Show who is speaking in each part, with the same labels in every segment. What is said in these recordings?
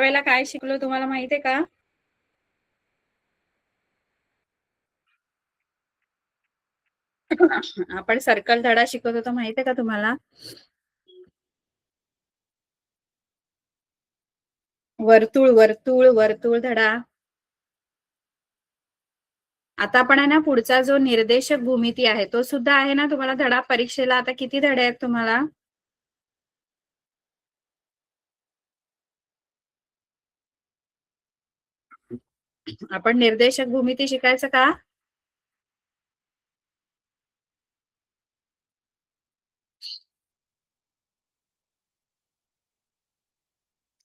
Speaker 1: वेळेला काय शिकलो तुम्हाला माहितीये का? आपण सर्कल धडा शिकत होतो माहितीये का तुम्हाला? वर्तुळ वर्तुळ वर्तुळ धडा. आता आपण आहे ना पुढचा जो निर्देशक भूमिती आहे तो सुद्धा आहे ना तुम्हाला धडा परीक्षेला. आता किती धडे आहेत तुम्हाला? आपण निर्देशक भूमिती शिकायचं का?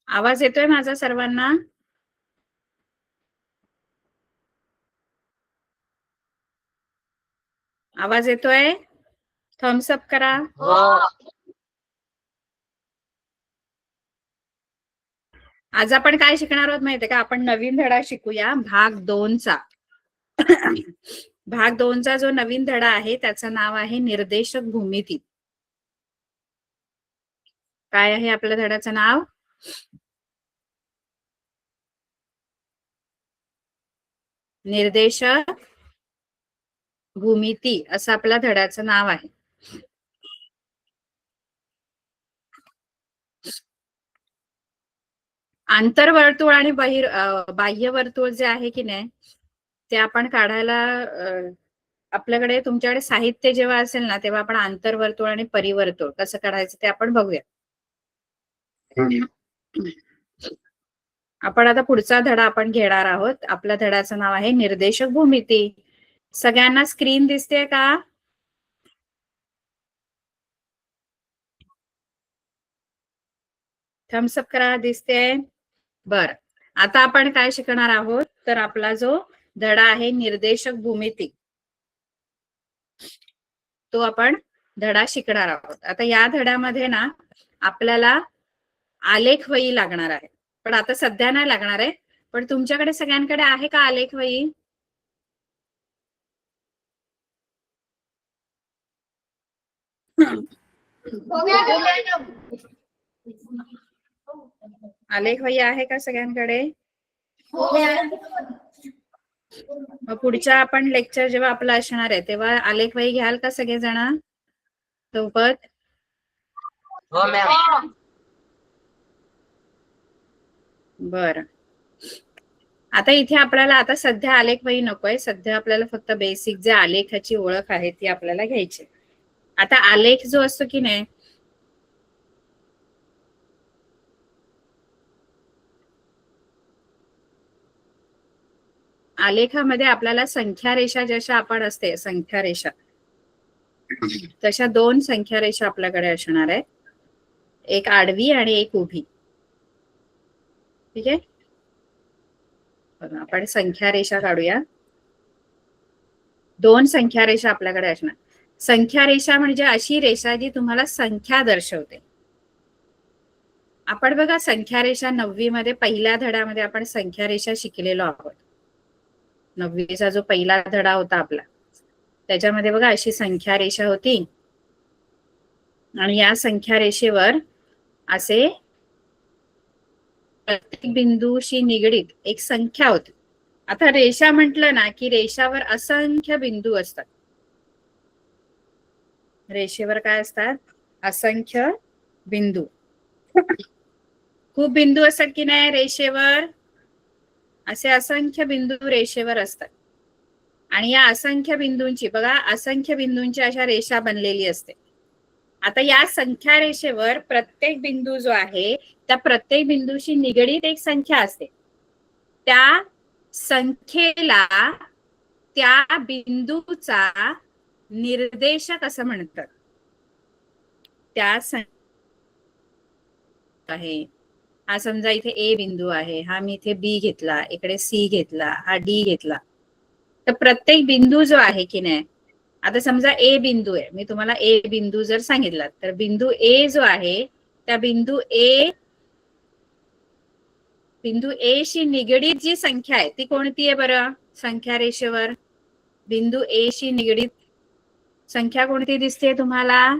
Speaker 1: आवाज येतोय माझा सर्वांना? आवाज येतोय? थम्स अप करा. आज आपण काय शिकणार आहोत माहितीये का? आपण नवीन धडा शिकूया भाग 2चा. भाग 2चा जो नवीन धडा आहे त्याचं नाव आहे निर्देशक भूमिती. काय आहे आपल्या धड्याचं नाव? निर्देशक भूमिती असं आपल्या धड्याचं नाव आहे. आंतरवर्तुळ आणि बाह्य वर्तुळ जे आहे की नाही ते आपण काढायला आपल्याकडे तुमच्याकडे साहित्य जेव्हा असेल ना तेव्हा आपण आंतरवर्तुळ आणि परिवर्तुळ कसं काढायचं ते आपण बघूया. आपण आता पुढचा धडा आपण घेणार आहोत. आपल्या धड्याचं नाव आहे निर्देशक भूमिती. सगळ्यांना स्क्रीन दिसते का? थम्स अप करा. दिसते? बर. आता आपण काय शिकणार आहोत तर आपला जो धडा आहे निर्देशक भूमिती तो आपण धडा शिकणार आहोत. आता या धड्यामध्ये ना आपल्याला आलेख वही लागणार आहे. पण आता सध्या नाही लागणार आहे. पण तुमच्याकडे सगळ्यांकडे आहे का आलेख वही? आलेख वही आहे का सगळ्यांकडे? मग पुढच्या आपण लेक्चर जेव्हा आपलं असणार आहे तेव्हा आलेख वही घ्याल का सगळेजण सोबत? बर. आता इथे आपल्याला आता सध्या आलेख वही नकोय. सध्या आपल्याला फक्त बेसिक जे आलेखाची ओळख आहे ती आपल्याला घ्यायची. आता आलेख जो असतो की नाही आलेखामध्ये आपल्याला संख्या रेषा जशा आपण असते संख्या रेषा तशा 2 संख्या रेषा आपल्याकडे असणार आहे. एक आडवी आणि एक उभी. ठीक आहे. आपण संख्या रेषा काढूया. 2 संख्या रेषा आपल्याकडे असणार. संख्या रेषा म्हणजे अशी रेषा जी तुम्हाला संख्या दर्शवते. आपण बघा संख्या रेषा 9वी मध्ये पहिल्या धड्यामध्ये आपण संख्या रेषा शिकलेलो आहोत. 9वीचा जो पहिला धडा होता आपला त्याच्यामध्ये बघा अशी संख्या रेषा होती आणि या संख्या रेषेवर असे प्रत्येक बिंदूशी निगडीत एक संख्या होती. आता रेषा म्हटलं ना की रेषावर असंख्य बिंदू असतात. रेषेवर काय असतात? असंख्य बिंदू. खूप बिंदू असतात की नाही रेषेवर? असे असंख्य बिंदू रेषेवर असतात. आणि या असंख्य बिंदूंची बघा असंख्य बिंदूंची अशा रेषा बनलेली असते. आता या संख्या रेषेवर प्रत्येक बिंदू जो आहे त्या प्रत्येक बिंदूशी निगडीत एक संख्या असते. त्या संख्येला त्या बिंदूचा निर्देशक असं म्हणतात. त्या आहे हा समजा इथे ए बिंदू आहे. हा मी इथे बी घेतला. इकडे सी घेतला. हा डी घेतला. तर प्रत्येक बिंदू जो आहे की नाही आता समजा ए बिंदू आहे. मी तुम्हाला ए बिंदू जर सांगितला तर बिंदू ए जो आहे त्या बिंदू ए शी निगडीत जी संख्या आहे ती कोणती आहे बरं? संख्या रेषेवर बिंदू ए शी निगडीत संख्या कोणती दिसते तुम्हाला?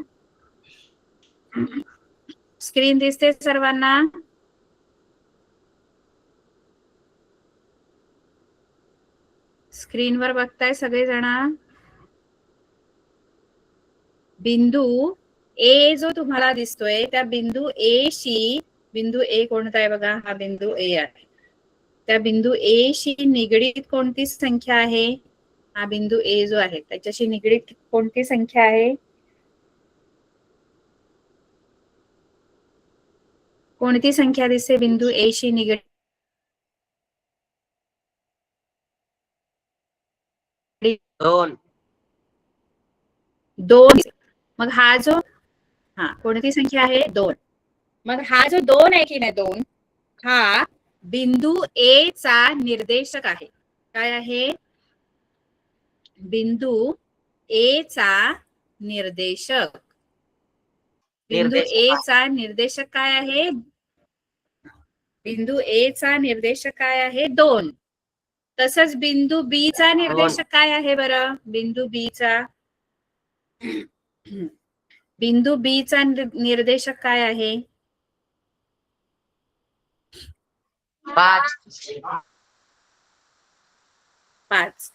Speaker 1: स्क्रीन दिसते सर्वांना? स्क्रीनवर बघताय सगळेजण? बिंदू ए जो तुम्हाला दिसतोय त्या बिंदू ए शी, बिंदू ए कोणता आहे बघा, हा बिंदू ए आहे. त्या बिंदू ए शी निगडीत कोणती संख्या आहे? हा बिंदू ए जो आहे त्याच्याशी निगडीत कोणती संख्या आहे? कोणती संख्या दिसते बिंदू ए शी निगडीत?
Speaker 2: 2.
Speaker 1: मग हा जो, हा कोणती संख्या आहे? 2. मग हा जो 2 आहे की नाही, 2 हा बिंदू ए चा निर्देशक आहे. काय आहे? बिंदू ए चा निर्देशक. बिंदू ए चा निर्देशक काय आहे? बिंदू ए चा निर्देशक काय आहे? 2. तसंच बिंदू बी चा निर्देशक काय आहे बरं? बिंदू बी चा बिंदू बी चा निर्देशक काय आहे? 5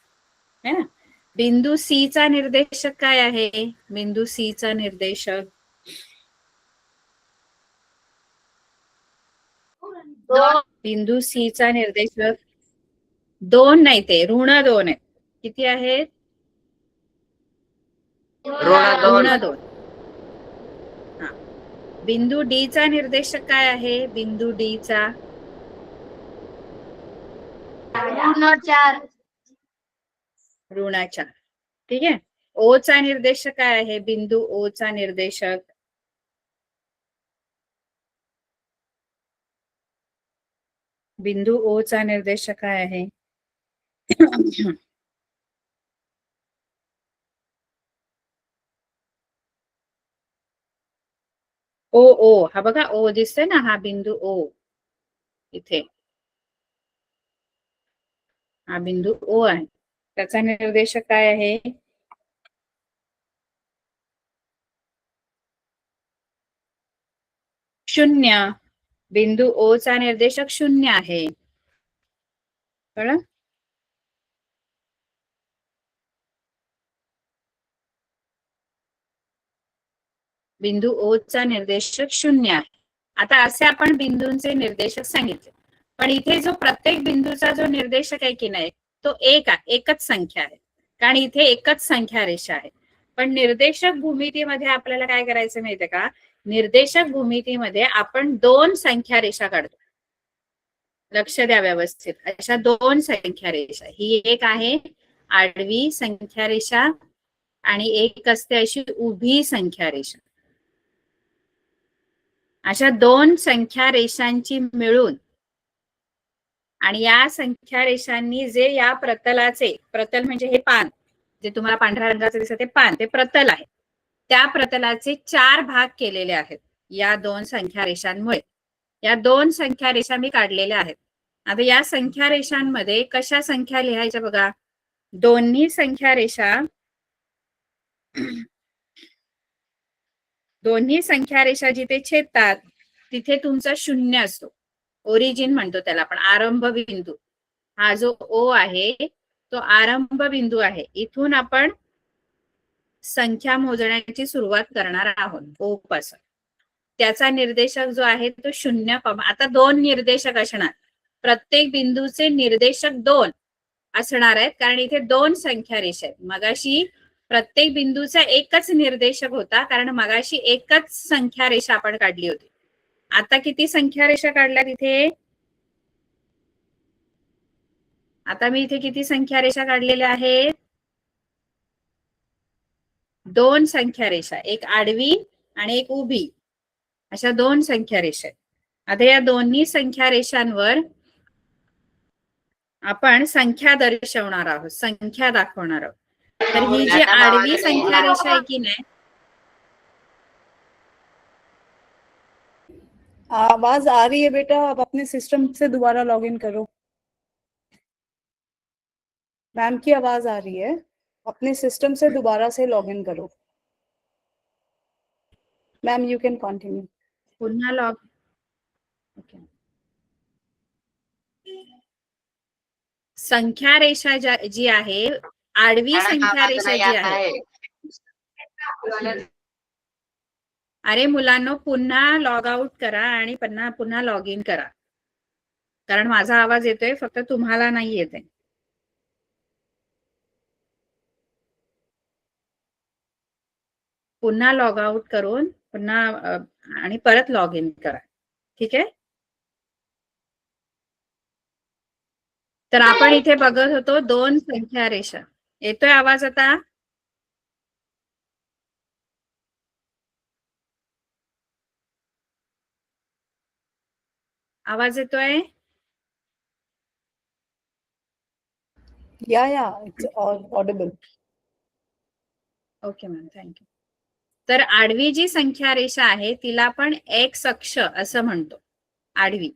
Speaker 1: है ना. बिंदू सी चा निर्देशक काय आहे? बिंदू सी चा निर्देशक
Speaker 2: 2.
Speaker 1: बिंदू सी चा निर्देशक 2 नाही, ते ऋण 2 आहे. किती आहेत? ऋण 2. हा. बिंदू डी चा निर्देशक काय आहे? बिंदू डी चा
Speaker 2: ऋण 4.
Speaker 1: ऋण 4. ठीक आहे. ओ चा निर्देशक काय आहे? बिंदू ओ चा निर्देशक बिंदू ओ चा निर्देशक काय आहे? ओ ओ, हा बघा ओ दिसतोय ना, हा बिंदू ओ इथे, हा बिंदू ओ आहे. त्याचा निर्देशक काय आहे? 0. बिंदू ओ चा निर्देशक 0 आहे. कळलं? बिंदू ओ चा निर्देशक 0 आहे. आता असे आपण बिंदूंचे निर्देशक सांगितले, पण इथे जो प्रत्येक बिंदूचा जो निर्देशक आहे की नाही, तो एकच संख्या आहे, कारण इथे एकच संख्या रेषा आहे. पण निर्देशक भूमितीमध्ये आपल्याला काय करायचं माहितीये का? निर्देशक भूमितीमध्ये आपण 2 संख्या रेषा काढतो. लक्ष द्या व्यवस्थित. अशा 2 संख्या रेषा, ही एक आहे आडवी संख्या रेषा आणि एक असते अशी उभी संख्या रेषा. अशा 2 संख्या रेषांची मिळून आणि या संख्या रेषांनी जे या प्रतलाचे, प्रतल म्हणजे हे पान जे तुम्हाला पांढऱ्या रंगाचं दिसत ते पान, ते प्रतल आहे. त्या प्रतलाचे 4 भाग केलेले आहेत या 2 संख्या रेषांमुळे. या 2 संख्या रेषा मी काढलेल्या आहेत. आता या संख्या रेषांमध्ये कशा संख्या लिहायच्या बघा? दोन्ही संख्या रेषा, दोन्ही संख्या रेषा जिथे छेदतात तिथे तुमचा 0 असतो. ओरिजिन म्हणतो त्याला आपण, आरंभ बिंदू. हा जो ओ आहे तो आरंभ बिंदू आहे. इथून आपण संख्या मोजण्याची सुरुवात करणार आहोत ओ पासून. त्याचा निर्देशक जो आहे तो 0. आता 2 निर्देशक असणार. प्रत्येक बिंदूचे निर्देशक 2 असणार आहेत, कारण इथे 2 संख्या रेषा आहेत. मगाशी प्रत्येक बिंदूचा एकच निर्देशक होता, कारण मगाशी एकच संख्या रेषा आपण काढली होती. आता किती संख्या रेषा काढल्या तिथे? आता मी इथे किती संख्या रेषा काढलेल्या आहेत? 2 संख्या रेषा, एक आडवी आणि एक उभी, अशा 2 संख्या रेषा आहेत. आता या दोन्ही संख्या रेषांवर आपण संख्या दर्शवणार आहोत, संख्या दाखवणार आहोत. तर ही जी आडवी संख्या रेषा आहे की नाही,
Speaker 3: आवाज आ रही है बेटा? आप अपने सिस्टम से दोबारा लॉग इन करो. मैम की आवाज आ रही है, अपने सिस्टम से दोबारा से लॉग इन करो. Ma'am you can continue.
Speaker 1: पुन्हा लॉग. संख्या रेषा जी आहे, आडवी संख्या रेषा जी आहे, अरे मुलांनो पुन्हा लॉग आउट करा आणि पुन्हा लॉग इन करा, कारण माझा आवाज येतोय, फक्त तुम्हाला नाही येते. पुन्हा लॉग आउट करून पुन्हा आणि परत लॉग इन करा. ठीक आहे. तर आपण इथे बघत होतो 2 संख्या रेषा. येतोय आवाज आता? आवाज येतोय?
Speaker 3: Yeah, it's audible.
Speaker 1: Okay ma'am, thank you. तर आडवी जी संख्या रेषा आहे तिला आपण एक्स अक्ष असं म्हणतो. आडवी,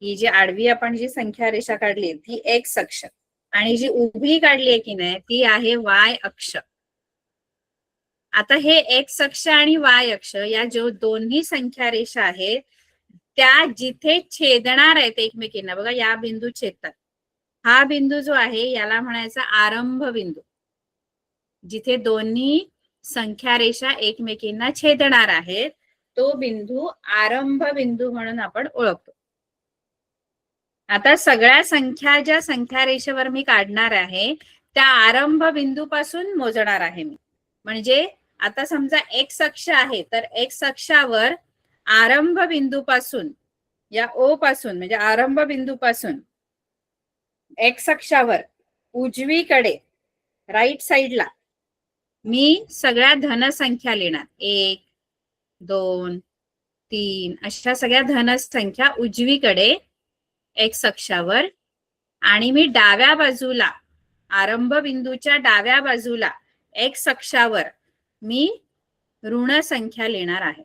Speaker 1: ही जी आडवी आपण जी संख्या रेषा काढली ती एक्स अक्ष, आणि जी उभी काढली आहे की नाही ती आहे वाय अक्ष. आता हे एक्स अक्ष आणि वाय अक्ष या जो दोन्ही संख्या रेषा आहेत त्या जिथे छेदणार आहेत एकमेकींना, बघा या बिंदू छेदतात, हा बिंदू जो आहे याला म्हणायचा आरंभ बिंदू. जिथे दोन्ही संख्या रेषा एकमेकींना छेदणार आहेत तो बिंदू आरंभ बिंदू म्हणून आपण ओळखतो. आता सगळ्या संख्या ज्या संख्या रेषेवर मी काढणार आहे त्या आरंभ बिंदूपासून मोजणार आहे मी. म्हणजे आता समजा एक्स अक्ष आहे तर एक्स अक्षावर आरंभ बिंदूपासून, या ओ पासून म्हणजे आरंभ बिंदूपासून एक्स अक्षावर उजवीकडे राईट साइडला मी सगळ्या धनसंख्या लिहिणार. 1 2 3 अशा सगळ्या धनसंख्या उजवीकडे एक्स अक्षावर, आणि मी डाव्या बाजूला आरंभ बिंदूच्या डाव्या बाजूला एक्स अक्षावर मी ऋण संख्या लिहिणार आहे.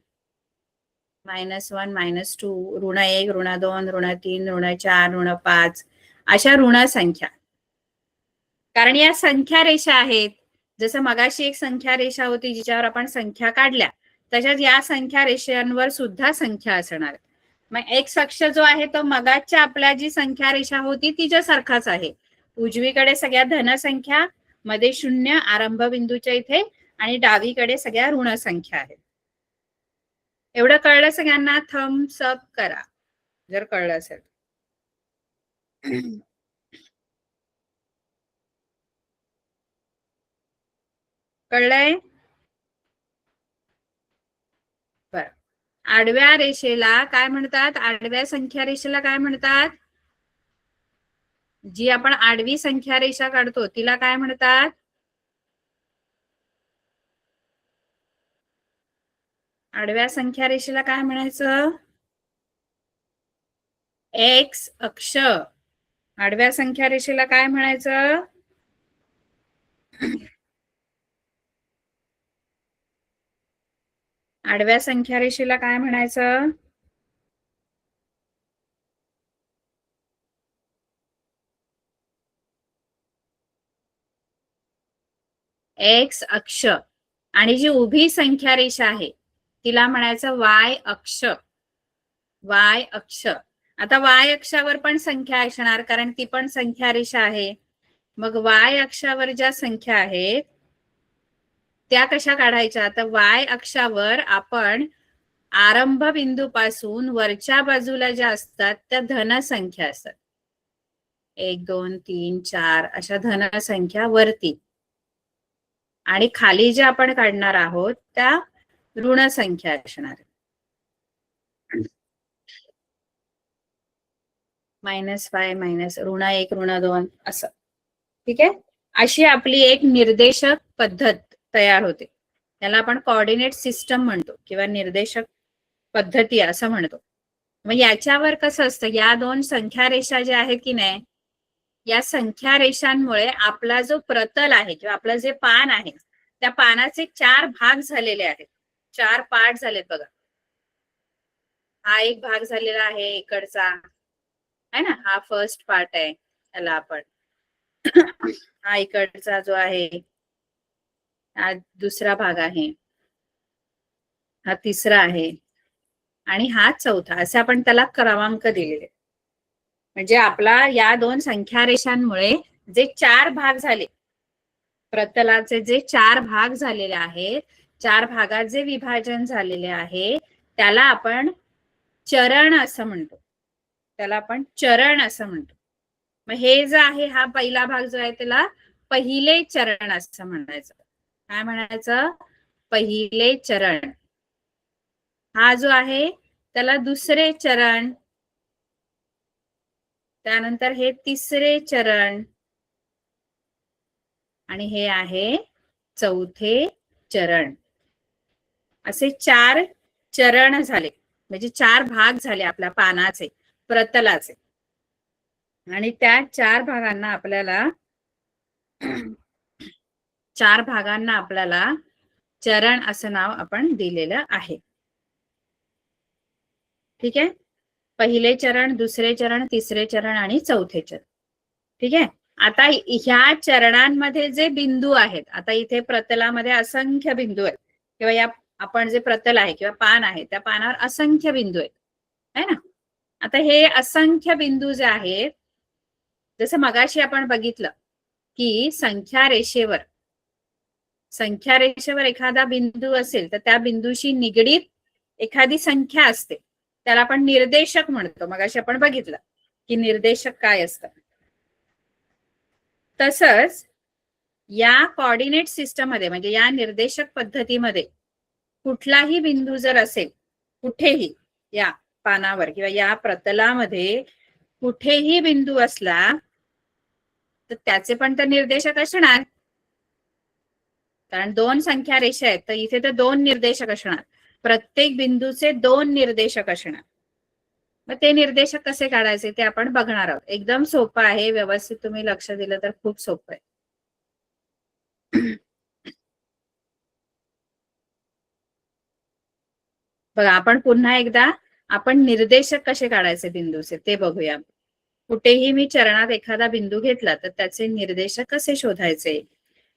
Speaker 1: -1 -2 ऋण 1 ऋण 2 ऋण 3 ऋण 4 ऋण 5 अशा ऋण संख्या. कारण या संख्या रेषा आहेत. जसं मगाशी एक संख्या रेषा होती जिच्यावर आपण संख्या काढल्या, तशाच या संख्या रेषांवर सुद्धा संख्या असणार. मग एक्स अक्ष जो आहे तो मगाच्या आपल्या जी संख्या रेषा होती तिच्यासारखाच आहे. उजवीकडे सगळ्या धनसंख्या, मध्ये 0 आरंभ बिंदूच्या इथे, आणि डावीकडे सगळ्या ऋण संख्या आहेत. एवढं कळलं सगळ्यांना? थम्स अप करा जर कळलं असेल. कळलंय? बर. आडव्या रेषेला काय म्हणतात? आडव्या संख्या रेषेला काय म्हणतात? जी आपण आडवी संख्या रेषा काढतो तिला काय म्हणतात? आडव्या संख्या रेषेला काय म्हणायचं? एक्स अक्ष. आडव्या संख्या रेषेला काय म्हणायचं? आडव्या संख्या रेषेला काय म्हणायचं? एक्स अक्ष. आणि जी उभी संख्या रेषा आहे तिला म्हणायचं वाय अक्ष. वाय अक्ष. आता वाय अक्षावर पण संख्या असणार कारण ती पण संख्या रेषा आहे. मग वाय अक्षावर ज्या संख्या आहेत त्या कशा काढायच्या? आता वाय अक्षावर आपण आरंभ बिंदूपासून वरच्या बाजूला ज्या असतात त्या धनसंख्या असतात. 1 2 3 4 अशा धनसंख्या वरती, आणि खाली ज्या आपण काढणार आहोत त्या ऋण संख्या असणार. -5 ऋण 1 ऋण 2 असं. ठीक आहे. अशी आपली एक निर्देशक पद्धत तयार होते. त्याला आपण कोऑर्डिनेट सिस्टम म्हणतो किंवा निर्देशक पद्धती असं म्हणतो. मग याच्यावर कसं असतं, या 2 संख्या रेषा ज्या आहेत की नाही, या संख्या रेषांमुळे आपला जो प्रतल आहे किंवा आपलं जे पान आहे त्या पानाचे 4 भाग झालेले आहेत. 4 पार्ट झालेत बघा. हा एक भाग झालेला आहे इकडचा, आहे ना, हा फर्स्ट पार्ट आहे त्याला आपण. हा इकडचा जो आहे हा दुसरा भाग आहे, हा तिसरा आहे, आणि हा चौथा. असे आपण त्याला क्रमांक दिलेले. म्हणजे आपला या दोन संख्या रेषांमुळे जे 4 भाग झाले, प्रतलाचे जे 4 भाग झालेले आहेत, 4 भागात जे विभाजन झालेले आहे त्याला आपण चरण असं म्हणतो. त्याला आपण चरण असं म्हणतो. मग हे जे आहे हा पहिला भाग जो आहे त्याला पहिले चरण असं म्हणायचं. काय म्हणायचं? पहिले चरण. हा जो आहे त्याला दुसरे चरण, त्यानंतर हे तिसरे चरण आणि हे आहे चौथे चरण. असे 4 चरण झाले, म्हणजे 4 भाग झाले आपल्या पानाचे, प्रतलाचे. आणि त्या 4 भागांना आपल्याला चरण असं नाव आपण दिलेलं आहे. ठीक आहे. पहिले चरण, दुसरे चरण, तिसरे चरण आणि चौथे चरण. ठीक आहे. आता ह्या चरणांमध्ये जे बिंदू आहेत, आता इथे प्रतलामध्ये असंख्य बिंदू आहेत, किंवा या आपण जे प्रतल आहे किंवा पान आहे त्या पानावर असंख्य बिंदू आहेत, है ना. आता हे असंख्य बिंदू जे आहेत, जसं मगाशी आपण बघितलं की संख्या रेषेवर एखादा बिंदू असेल तर त्या बिंदूशी निगडीत एखादी संख्या असते, त्याला आपण निर्देशक म्हणतो. मगाशी आपण बघितलं की निर्देशक काय असतं. तसंच या कोऑर्डिनेट सिस्टम मध्ये, म्हणजे या निर्देशक पद्धतीमध्ये कुठलाही बिंदू जर असेल, कुठेही या पानावर किंवा या प्रतलामध्ये कुठेही बिंदू असला तर त्याचे पण तर निर्देशक असणार, कारण 2 संख्या रेषा आहेत तर इथे तर 2 निर्देशक असणार. प्रत्येक बिंदूचे 2 निर्देशक असणार. मग ते निर्देशक कसे काढायचे ते आपण बघणार आहोत. एकदम सोपं आहे, व्यवस्थित तुम्ही लक्ष दिलं तर खूप सोपं आहे. बघा, आपण पुन्हा एकदा आपण निर्देशक कसे काढायचे बिंदूचे ते बघूया. कुठेही मी चरणात एखादा बिंदू घेतला तर त्याचे निर्देशक कसे शोधायचे.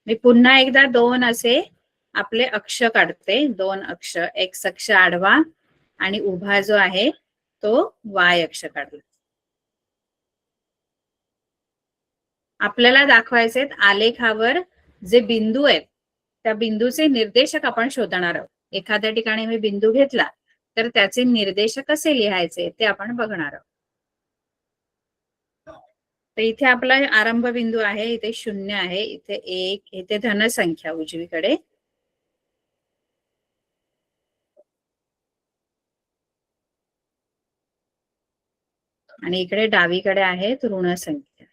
Speaker 1: मी पुन्हा एकदा 2 असे आपले अक्ष काढते. 2 अक्ष, एक्स अक्ष आडवा आणि उभा जो आहे तो वाय अक्ष काढला. आपल्याला दाखवायचे आलेखावर जे बिंदू आहेत त्या बिंदूचे निर्देशक आपण शोधणार आहोत. एखाद्या ठिकाणी मी बिंदू घेतला तर त्याचे निर्देशक कसे लिहायचे ते आपण बघणार आहोत. तर इथे आपला आरंभ बिंदू आहे, इथे 0 आहे, इथे 1, इथे धनसंख्या उजवीकडे, आणि इकडे डावीकडे आहेत ऋण संख्या.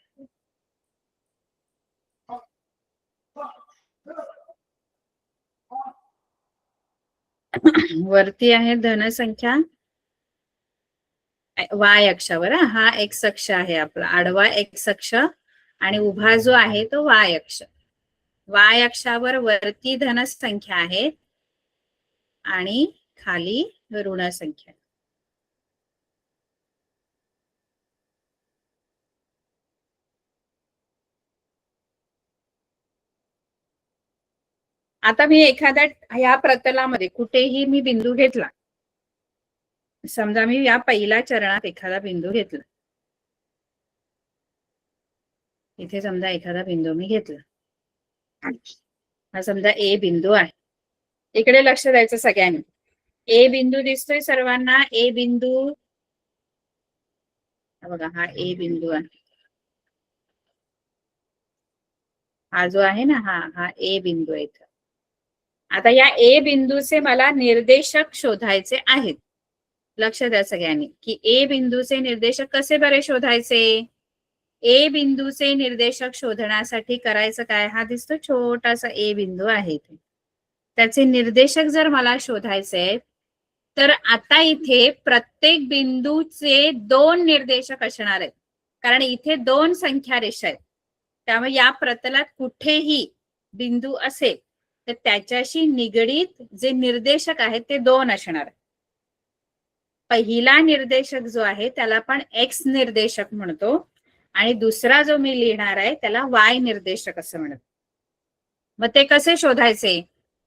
Speaker 1: वरती आहे धनसंख्या वाय अक्षावर. हा एक्स अक्ष आहे आपला, आडवा एक्स अक्ष, आणि उभा जो आहे तो वाय अक्ष. वाय अक्षावर वरती धनसंख्या आहे आणि खाली ऋण संख्या. आता मी एखाद्या ह्या प्रतलामध्ये कुठेही मी बिंदू घेतला, समजा मी या पहिल्या चरणात एखादा बिंदू घेतला, इथे समजा एखादा बिंदू मी घेतला, हा समजा ए बिंदू आहे. इकडे लक्ष द्यायचं सगळ्यांनी. ए बिंदू दिसतोय सर्वांना? ए बिंदू बघा, हा ए बिंदू आहे, हा जो आहे ना हा ए बिंदू आहे. आता या ए बिंदूचे मला निर्देशक शोधायचे आहेत. लक्ष द्या सगळ्यांनी की ए बिंदूचे निर्देशक कसे बरे शोधायचे. ए बिंदूचे निर्देशक शोधण्यासाठी करायचं काय, हा दिसतो छोटासा ए बिंदू आहे इथे, त्याचे निर्देशक जर मला शोधायचे तर आता इथे प्रत्येक बिंदूचे 2 निर्देशक असणार आहेत, कारण इथे 2 संख्या रेषा आहेत. त्यामुळे या प्रतलात कुठेही बिंदू असेल तर त्याच्याशी निगडीत जे निर्देशक आहेत ते 2 असणार. पहिला निर्देशक जो आहे त्याला आपण एक्स निर्देशक म्हणतो आणि दुसरा जो मी लिहिणार आहे त्याला वाय निर्देशक असं म्हणतो. मग ते कसे शोधायचे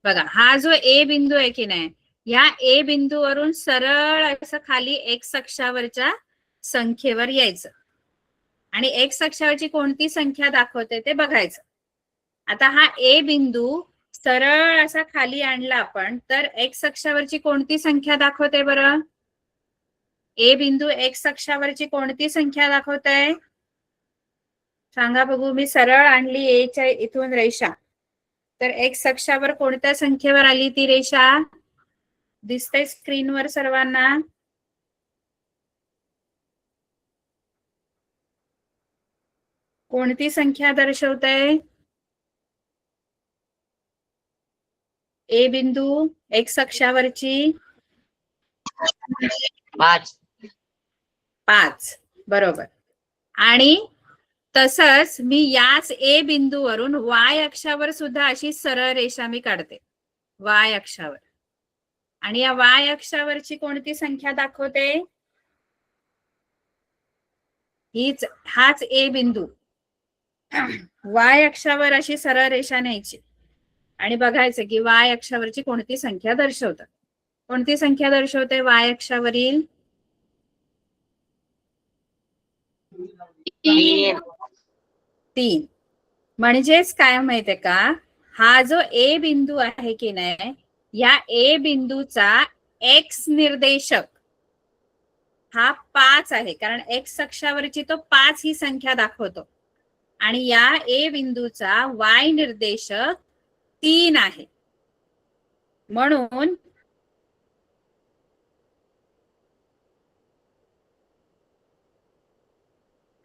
Speaker 1: बघा, हा जो ए बिंदू आहे की नाही, या ए बिंदूवरून सरळ असं खाली एक्स अक्षावरच्या संख्येवर यायचं. आणि एक्स अक्षावरची कोणती संख्या दाखवते ते बघायचं. आता हा ए बिंदू सरळ असा खाली आणला आपण तर एक्स अक्षावरची कोणती संख्या दाखवते बरं? ए बिंदू एक्स अक्षावरची कोणती संख्या दाखवते सांगा बघू. मी सरळ आणली एच्या इथून रेषा तर एक्स अक्षावर कोणत्या संख्येवर आली ती रेषा? दिसते स्क्रीनवर सर्वांना? कोणती संख्या दर्शवते? ए बिंदू एक्स अक्षावरची
Speaker 2: 5.
Speaker 1: 5 बरोबर. आणि तसंच मी याच ए बिंदूवरून वाय अक्षावर सुद्धा अशी सरळ रेषा मी काढते वाय अक्षावर. आणि या वाय अक्षावरची कोणती संख्या दाखवते? हाच ए बिंदू वाय अक्षावर अशी सरळ रेषा न्यायची आणि बघायचं की वाय अक्षावरची कोणती संख्या दर्शवतात. कोणती संख्या दर्शवते वाय अक्षावरील? 3. म्हणजेच काय माहितीये का, हा जो ए बिंदू आहे की नाही, या ए बिंदूचा एक्स निर्देशक हा 5 आहे, कारण एक्स अक्षावरची तो 5 ही संख्या दाखवतो. आणि या ए बिंदूचा वाय निर्देशक 3 आहे. म्हणून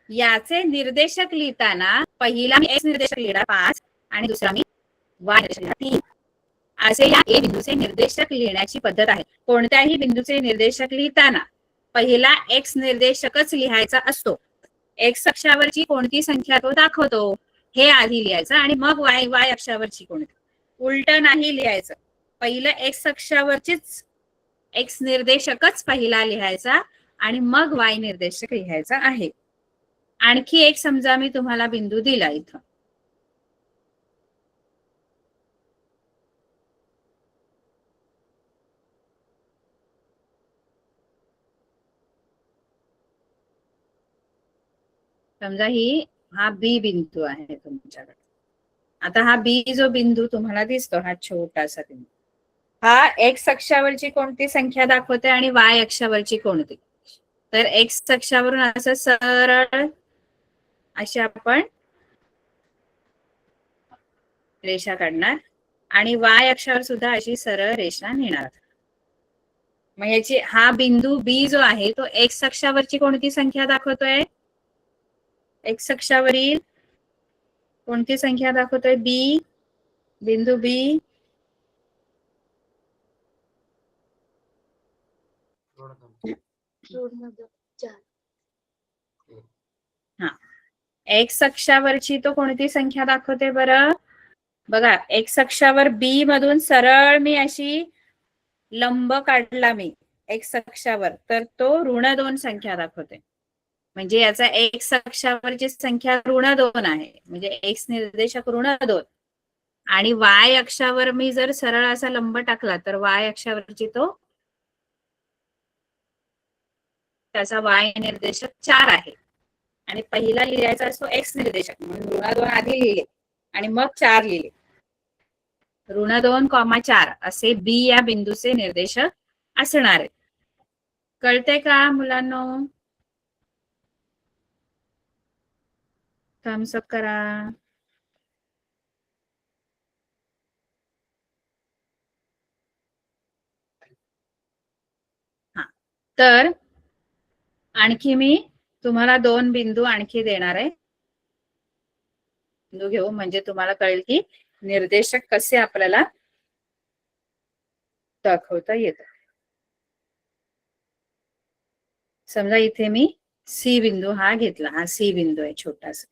Speaker 1: याचे निर्देशक लिहिताना पहिला मी एक्स निर्देशक लिहिला 5 आणि दुसरा मी वाय निर्देशक लिहिला 3. असे या ए बिंदूचे निर्देशक लिहिण्याची पद्धत आहे. कोणत्याही बिंदूचे निर्देशक लिहिताना पहिला एक्स निर्देशकच लिहायचा असतो. एक्स अक्षावरची कोणती संख्या तो दाखवतो हे आधी लिहायचं आणि मग वाय अक्षावरची कोणती. उलट नाही लिहायचं. पहिलं एक्स अक्षावरचीच एक्स निर्देशकच पहिला लिहायचा आणि मग वाय निर्देशक लिहायचा आहे. आणखी एक समजा मी तुम्हाला बिंदू दिला इथं. समजा हा बी बिंदू आहे तुमच्याकडे. आता हा बी जो बिंदू तुम्हाला दिसतो, हा छोटासा बिंदू, हा एक्स अक्षावरची कोणती संख्या दाखवते आणि वाय अक्षावरची कोणती? तर एक्स अक्षावरून असं सरळ अशी आपण रेषा काढणार आणि वाय अक्षावर सुद्धा अशी सरळ रेषा नेणार. मग याची हा बिंदू बी जो आहे तो एक्स अक्षावरची कोणती संख्या दाखवतोय? एक्स अक्षावरील कोणती संख्या दाखवतोय? बी, बिंदू बी. हा, एक्स अक्षावरची तो कोणती संख्या दाखवते बरं? बघा, एक्स अक्षावर बी मधून सरळ मी अशी लंब काढला मी एक्स अक्षावर तर तो ऋण 2 संख्या दाखवते. म्हणजे याचा एक्स अक्षावरची संख्या ऋण 2 आहे, म्हणजे एक्स निर्देशक ऋण 2. आणि वाय अक्षावर मी जर सरळ असा लंब टाकला तर वाय अक्षावरची तो त्याचा वाय निर्देशक 4 आहे. आणि पहिला लिहायचा असतो एक्स निर्देशक, म्हणून ऋण 2 आधी लिहिले आणि मग 4 लिहिले. ऋण 2, 4 असे बी या बिंदूचे निर्देशक असणार आहे. कळते का मुलांनो? थम्स अप करा. हा, तर आणखी मी तुम्हाला 2 बिंदू आणखी देणार आहे. बिंदू घेऊ म्हणजे तुम्हाला कळेल की निर्देशक कसे आपल्याला दाखवता येतात. समजा इथे मी सी बिंदू हा घेतला, हा सी बिंदू आहे छोटासा.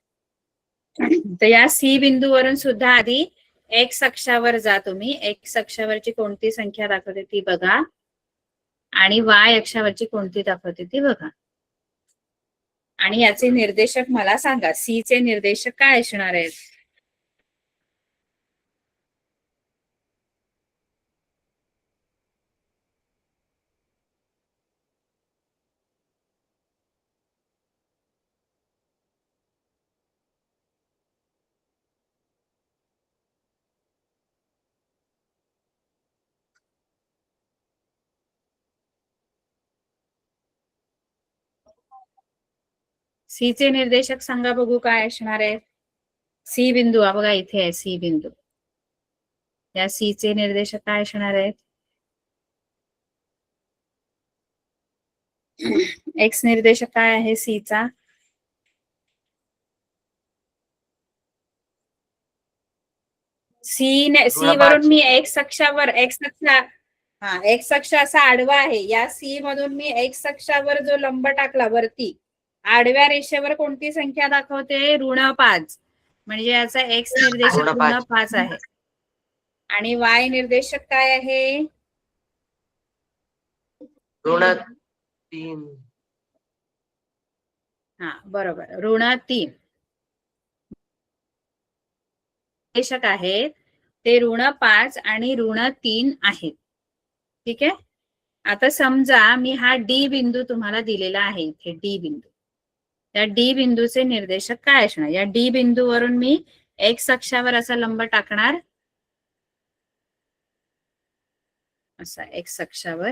Speaker 1: तर या सी बिंदूवरून सुद्धा आधी एक्स अक्षावर जा तुम्ही. एक्स अक्षावरची कोणती संख्या दाखवते ती बघा आणि वाय अक्षावरची कोणती दाखवते ती बघा. आणि याचे निर्देशक मला सांगा, सी चे निर्देशक काय असणार आहेत? सी चे निर्देशक सांगा बघू काय असणार आहे. सी बिंदू हा बघा इथे आहे सी बिंदू. या सी चे निर्देशक काय असणार आहेत. एक्स निर्देशक काय आहे सी चा. सी वरून मी एक्स अक्षावर एक्स अक्ष असा आडवा आहे. या सी मधून मी एक्स अक्षावर जो लंब टाकला वरती आडव्या रेषेवर कोणती संख्या दाखवते. ऋण 5. म्हणजे याचा एक्स निर्देशक ऋण 5 आहे. आणि वाय निर्देशक काय आहे.
Speaker 2: ऋण 3.
Speaker 1: हा बरोबर ऋण 3 निर्देशक आहेत ते ऋण 5 आणि ऋण 3 आहेत. ठीक आहे. आता समजा मी हा डी बिंदू तुम्हाला दिलेला आहे इथे डी बिंदू. त्या डी बिंदूचे निर्देशक काय असणार. या डी बिंदूवरून मी एक्स अक्षावर असा लंब टाकणार असा एक्स अक्षावर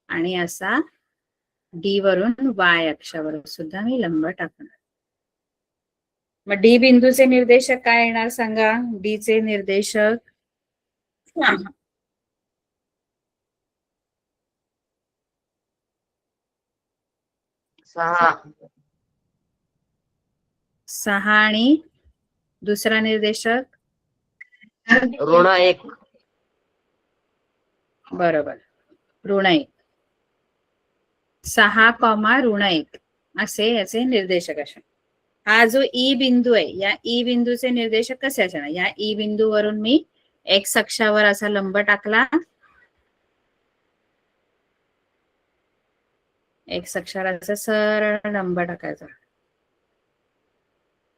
Speaker 1: आणि असा डी वरून वाय अक्षावर सुद्धा मी लंब टाकणार. मग डी बिंदूचे निर्देशक काय येणार सांगा. डी चे निर्देशक 6 आणि दुसरा निर्देशक
Speaker 2: ऋण 1.
Speaker 1: बरोबर ऋण 1. 6, ऋण 1 असे याचे निर्देशक असणार. हा जो ई बिंदू आहे या ई बिंदूचे निर्देशक कसे असणार. या ई बिंदूवरून मी एक्स अक्षावर असा लंब टाकला. एक्स अक्षावर असा सरळ लंब टाकायचा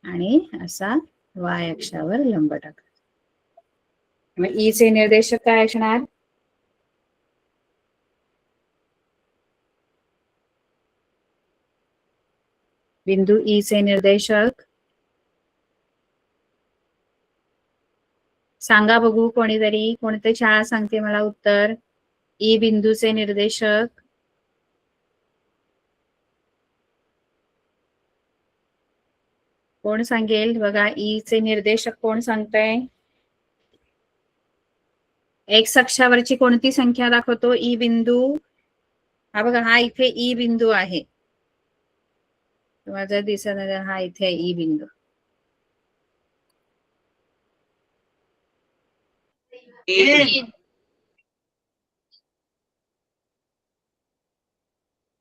Speaker 1: आणि असा वाय अक्षावर लंब टाकायचा. मग ई चे निर्देशक काय असणार. बिंदू ई चे निर्देशक सांगा बघू कोणीतरी. कोणते शाळा सांगते मला उत्तर. ई बिंदूचे निर्देशक कोण सांगेल बघा. ई चे निर्देशक कोण सांगतंय. एक्स अक्षावरची कोणती संख्या दाखवतो ई बिंदू. हा बघा हा इथे ई बिंदू आहे. तुम्हाला जर दिसत नाही हा इथे ई बिंदू.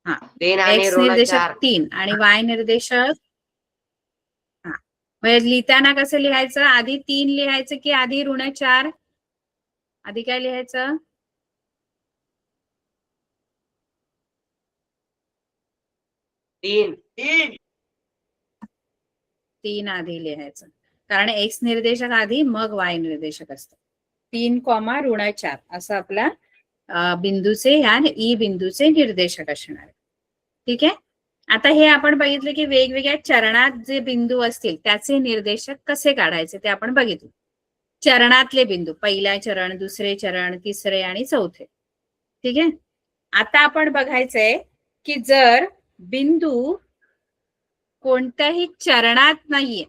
Speaker 1: हा एक्स निर्देशक 3 आणि वाय निर्देशक. हा लिहिताना कसं लिहायचं. आधी 3 लिहायचं की आधी ऋण 4. आधी काय लिहायचं. 3 आधी लिहायचं. कारण एक्स निर्देशक आधी मग वाय निर्देशक असतं. 3, ऋण 4 असं आपला बिंदूचे ह्या ई बिंदूचे निर्देशक असणार. ठीक आहे. आता हे आपण बघितलं की वेगवेगळ्या चरणात जे बिंदू असतील त्याचे निर्देशक कसे काढायचे ते आपण बघितलं. चरणातले बिंदू पहिला चरण, दुसरे चरण, तिसरे आणि चौथे. ठीक आहे. आता आपण बघायचंय की जर बिंदू कोणत्याही चरणात नाहीये.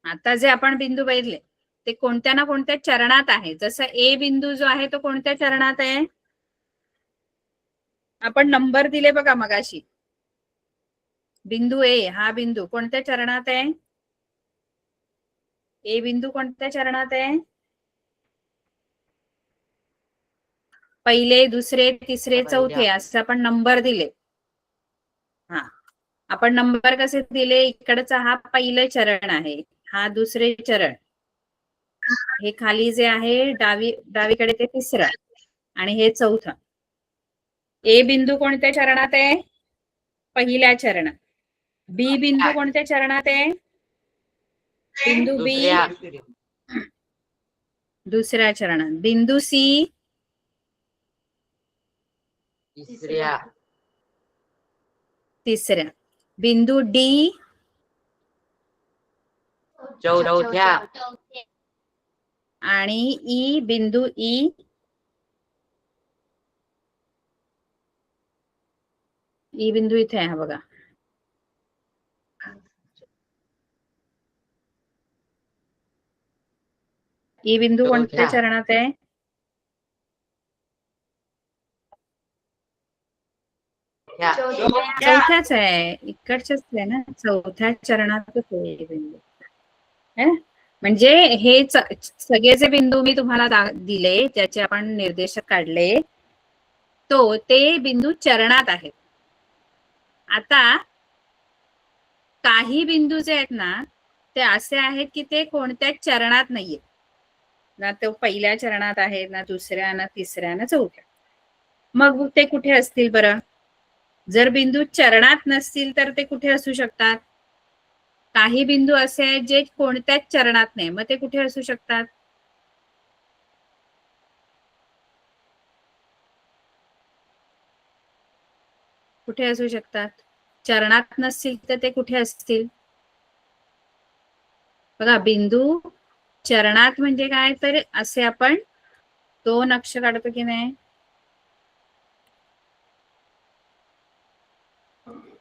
Speaker 1: आता जे आपण बिंदू बघितले ते कोणत्या ना कोणत्या चरणात आहे. जसं ए बिंदू जो आहे तो कोणत्या चरणात आहे. आपण नंबर दिले बघा मगाशी. बिंदू ए हा बिंदू कोणत्या चरणात आहे. ए बिंदू कोणत्या चरणात आहे. पहिले, दुसरे, तिसरे, चौथे असे आपण नंबर दिले. हा आपण नंबर कसे दिले. इकडचा हा पहिलं चरण आहे. हा दुसरे चरण. हे खाली जे आहे डावीकडे ते तिसरं आणि हे चौथं. ए बिंदू कोणत्या चरणात आहे. पहिल्या चरणात. बी बिंदू कोणत्या चरणात आहे. बिंदू बी दुसऱ्या चरणात. बिंदू सी तिसऱ्या. बिंदू डी
Speaker 2: चौथ्या.
Speaker 1: आणि ई बिंदू ई बिंदू इथे आहे बघा. ई बिंदू कोणत्या
Speaker 2: चौथ्या.
Speaker 1: चरणात आहे? चौथ्याच आहे, इकडच्याच आहे ना, चौथ्या चरणातच आहे ई बिंदू. है? म्हणजे हे सगळे जे बिंदू मी तुम्हाला दिले, ज्याचे आपण निर्देशक काढले, ते बिंदू चरणात आहेत. आता काही बिंदू जे आहेत ना, ते असे आहेत की ते कोणत्याच चरणात नाहीये ना, तो पहिल्या चरणात आहे ना, दुसऱ्या ना, तिसऱ्या ना, चौथ्या. मग ते कुठे असतील बरं? जर बिंदू चरणात नसतील तर ते कुठे असू शकतात? काही बिंदू असे आहेत जे कोणत्याच चरणात नाही, मग ते कुठे असू शकतात? कुठे असू शकतात? चरणात नसतील तर ते कुठे असतील? बघा, बिंदू चरणात म्हणजे काय, तर असे आपण 2 अक्ष काढतो की नाही.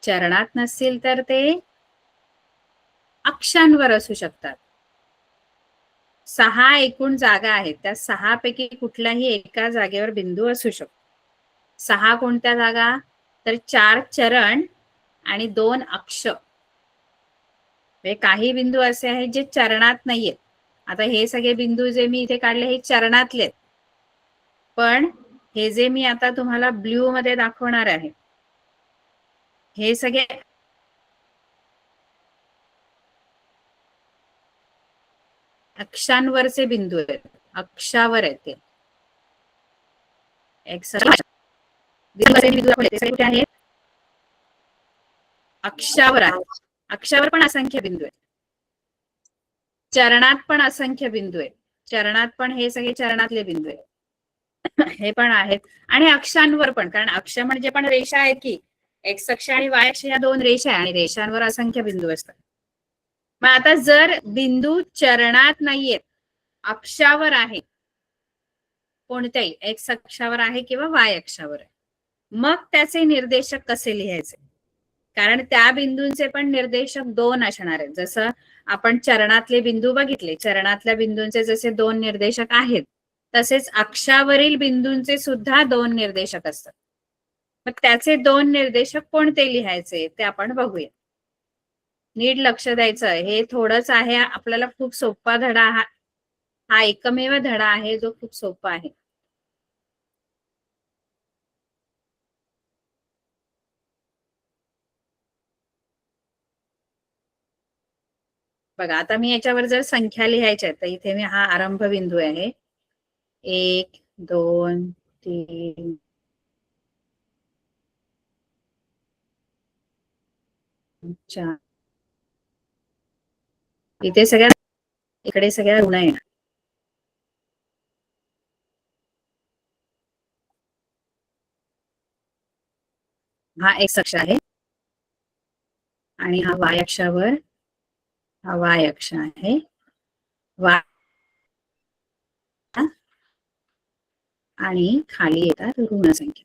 Speaker 1: चरणात नसतील तर ते अक्षांवर असू शकतात. 6 एकूण जागा आहेत, त्या 6 पैकी कुठल्याही एका जागेवर बिंदू असू शकतो. 6 कोणत्या जागा? तर 4 चरण आणि 2 अक्ष. काही बिंदू असे आहेत जे चरणात नाहीयेत. आता हे सगळे बिंदू जे मी इथे काढले हे चरणातले, पण हे जे मी आता तुम्हाला ब्ल्यू मध्ये दाखवणार आहे, हे सगळे अक्षांवरचे बिंदू आहेत, अक्षावर आहेत ते. अक्षावर आहे. अक्षावर पण असंख्य बिंदू आहेत. चरणात पण असंख्य बिंदू आहेत. चरणात पण हे सगळे चरणातले बिंदू आहेत. हे पण आहेत. आणि अक्षांवर पण, कारण अक्ष म्हणजे पण रेषा आहेत की, एक्स अक्ष आणि वाय अक्ष या 2 रेषा आहे आणि रेषांवर असंख्य बिंदू असतात. मग आता जर बिंदू चरणात नाहीयेत, अक्षावर आहे, कोणत्याही एक्स अक्षावर आहे किंवा वाय अक्षावर आहे, मग त्याचे निर्देशक कसे लिहायचे? कारण त्या बिंदूंचे पण निर्देशक 2 असणार आहेत. जसं आपण चरणातले बिंदू बघितले, चरणातल्या बिंदूंचे जसे 2 निर्देशक आहेत, तसेच अक्षावरील बिंदूंचे सुद्धा 2 निर्देशक असतात. मग त्याचे 2 निर्देशक कोणते लिहायचे ते आपण बघूया. नीट लक्ष द्यायचं. हे थोडंच आहे, आपल्याला खूप सोपा धडा हा एकमेव धडा आहे जो खूप सोपा आहे. बघा, आता मी याच्यावर जर संख्या लिहायच्या तर इथे मी हा आरंभ बिंदू आहे. 1 2 3 4. इथे सगळ्या इकडे सगळ्या ऋण आहे. हा एक्स अक्ष आहे आणि हा वाय अक्षावर हा वाय अक्ष आहे. आणि खाली येतात ऋण संख्या.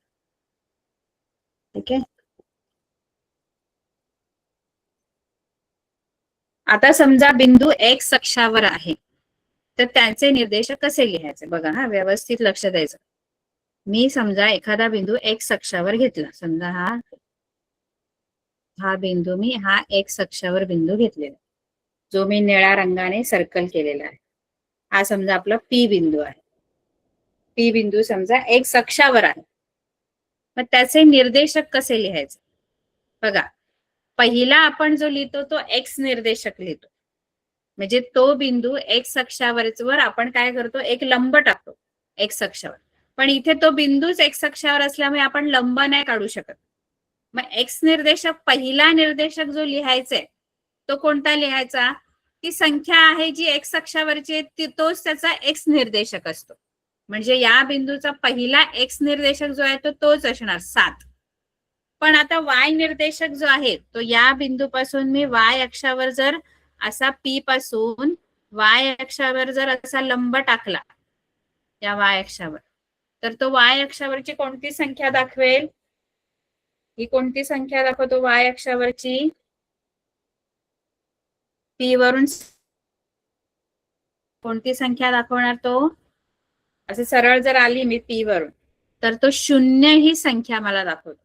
Speaker 1: ठीक आहे. आता समजा बिंदू एक्स अक्षावर आहे, तर त्याचे निर्देशक कसे लिहायचे? बघा हा, व्यवस्थित लक्ष द्यायचं. मी समजा एखादा बिंदू एक्स अक्षावर घेतला, समजा हा बिंदू मी हा एक्स अक्षावर बिंदू घेतलेला, जो मी निळ्या रंगाने सर्कल केलेला आहे. हा समजा आपला पी बिंदू आहे. पी बिंदू समजा एक्स अक्षावर आहे. मग त्याचे निर्देशक कसे लिहायचे? बघा, पहिला आपण जो लिहितो तो एक्स निर्देशक लिहितो. म्हणजे तो बिंदू एक्स अक्षावर आपण काय करतो, एक लंब टाकतो एक्स अक्षावर. पण इथे तो बिंदूच एक्स अक्षावर असल्यामुळे आपण लंब नाही काढू शकत. मग एक्स निर्देशक, पहिला निर्देशक जो लिहायचा तो कोणता लिहायचा? ती संख्या आहे जी एक्स अक्षावरची, तोच त्याचा एक्स निर्देशक असतो. म्हणजे या बिंदूचा पहिला एक्स निर्देशक जो आहे तो तोच असणार 7. पण आता वाय निर्देशक जो आहे तो या बिंदूपासून मी वाय अक्षावर जर असा पी पासून वाय अक्षावर जर असा लंब टाकला या वाय अक्षावर, तर तो वाय अक्षावरची कोणती संख्या दाखवेल? ही कोणती संख्या दाखवतो वाय अक्षावरची? पी वरून कोणती संख्या दाखवणार तो? असे सरळ जर आली मी पी वरून तर तो 0 ही संख्या मला दाखवतो.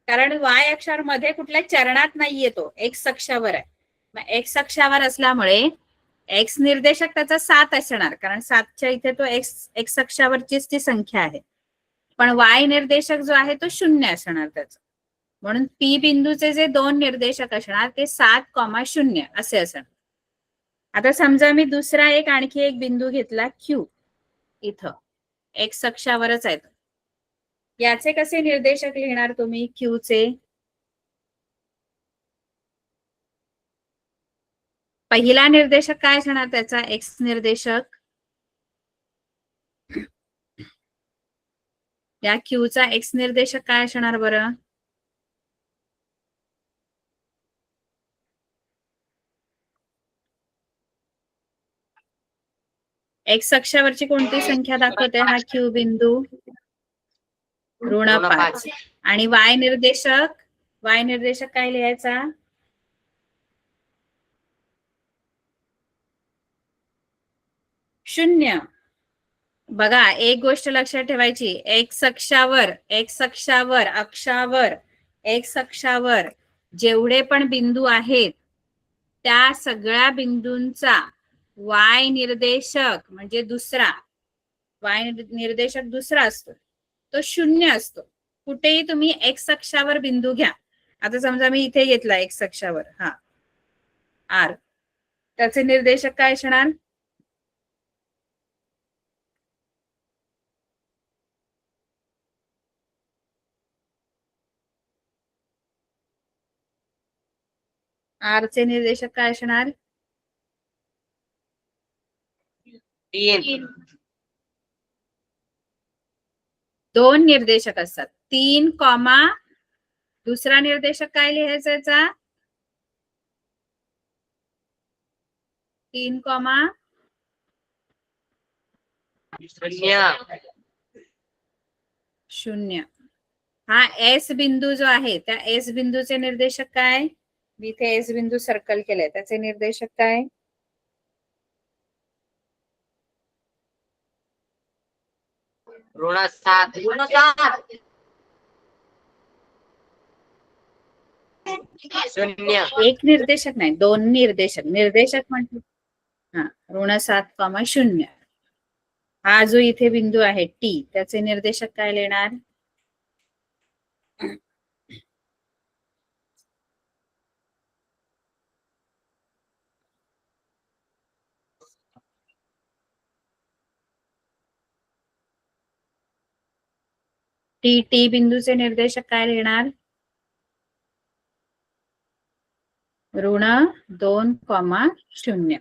Speaker 1: कारण वाय अक्षर मध्ये कुठल्या चरणात नाहीये, तो एक्स अक्षावर आहे. मग एक्स अक्षावर असल्यामुळे एक्स निर्देशक त्याचा 7 असणार, कारण 7च्या इथे तो एक्स अक्षावरचीच ती संख्या आहे. पण वाय निर्देशक जो आहे तो 0 असणार त्याचा. म्हणून पी बिंदूचे जे 2 निर्देशक असणार ते 7,0 असे असणार. आता समजा मी दुसरा आणखी एक बिंदू घेतला क्यू, इथं एक्स अक्षावरच आहे. याचे कसे निर्देशक लिहिणार तुम्ही क्यू चे? पहिला निर्देशक काय असणार त्याचा? एक्स निर्देशक. या क्यू चा एक्स निर्देशक काय असणार बरं? एक्स अक्षावरची कोणती संख्या दाखवते हा क्यू बिंदू? ऋण 5. आणि वाय निर्देशक काय लिहायचा? शून्य. बघा एक गोष्ट लक्षात ठेवायची, एक्स अक्षावर जेवढे पण बिंदू आहेत त्या सगळ्या बिंदूंचा वाय निर्देशक म्हणजे वाय निर्देशक दुसरा असतो, तो 0 असतो. कुठेही तुम्ही एक्स अक्षावर बिंदू घ्या. आता समजा मी इथे घेतला एक्स अक्षावर हा आर, त्याचे निर्देशक काय असणार? आर चे निर्देशक काय असणार?
Speaker 2: 3.
Speaker 1: 2 निर्देशक असतात, 3, दुसरा निर्देशक काय लिहायचा याचा? 3, 0. हा एस बिंदू जो आहे त्या एस बिंदूचे निर्देशक काय? मी इथे एस बिंदू सर्कल केलाय, त्याचे निर्देशक काय?
Speaker 2: ऋण 7. 0.
Speaker 1: एक निर्देशक नाही, 2 निर्देशक म्हणजे हा ऋण 7,0. हा जो इथे बिंदू आहे टी, त्याचे निर्देशक काय लिहिणार? टी बिंदूचे निर्देशक काय लिहिणार? ऋण 2,0.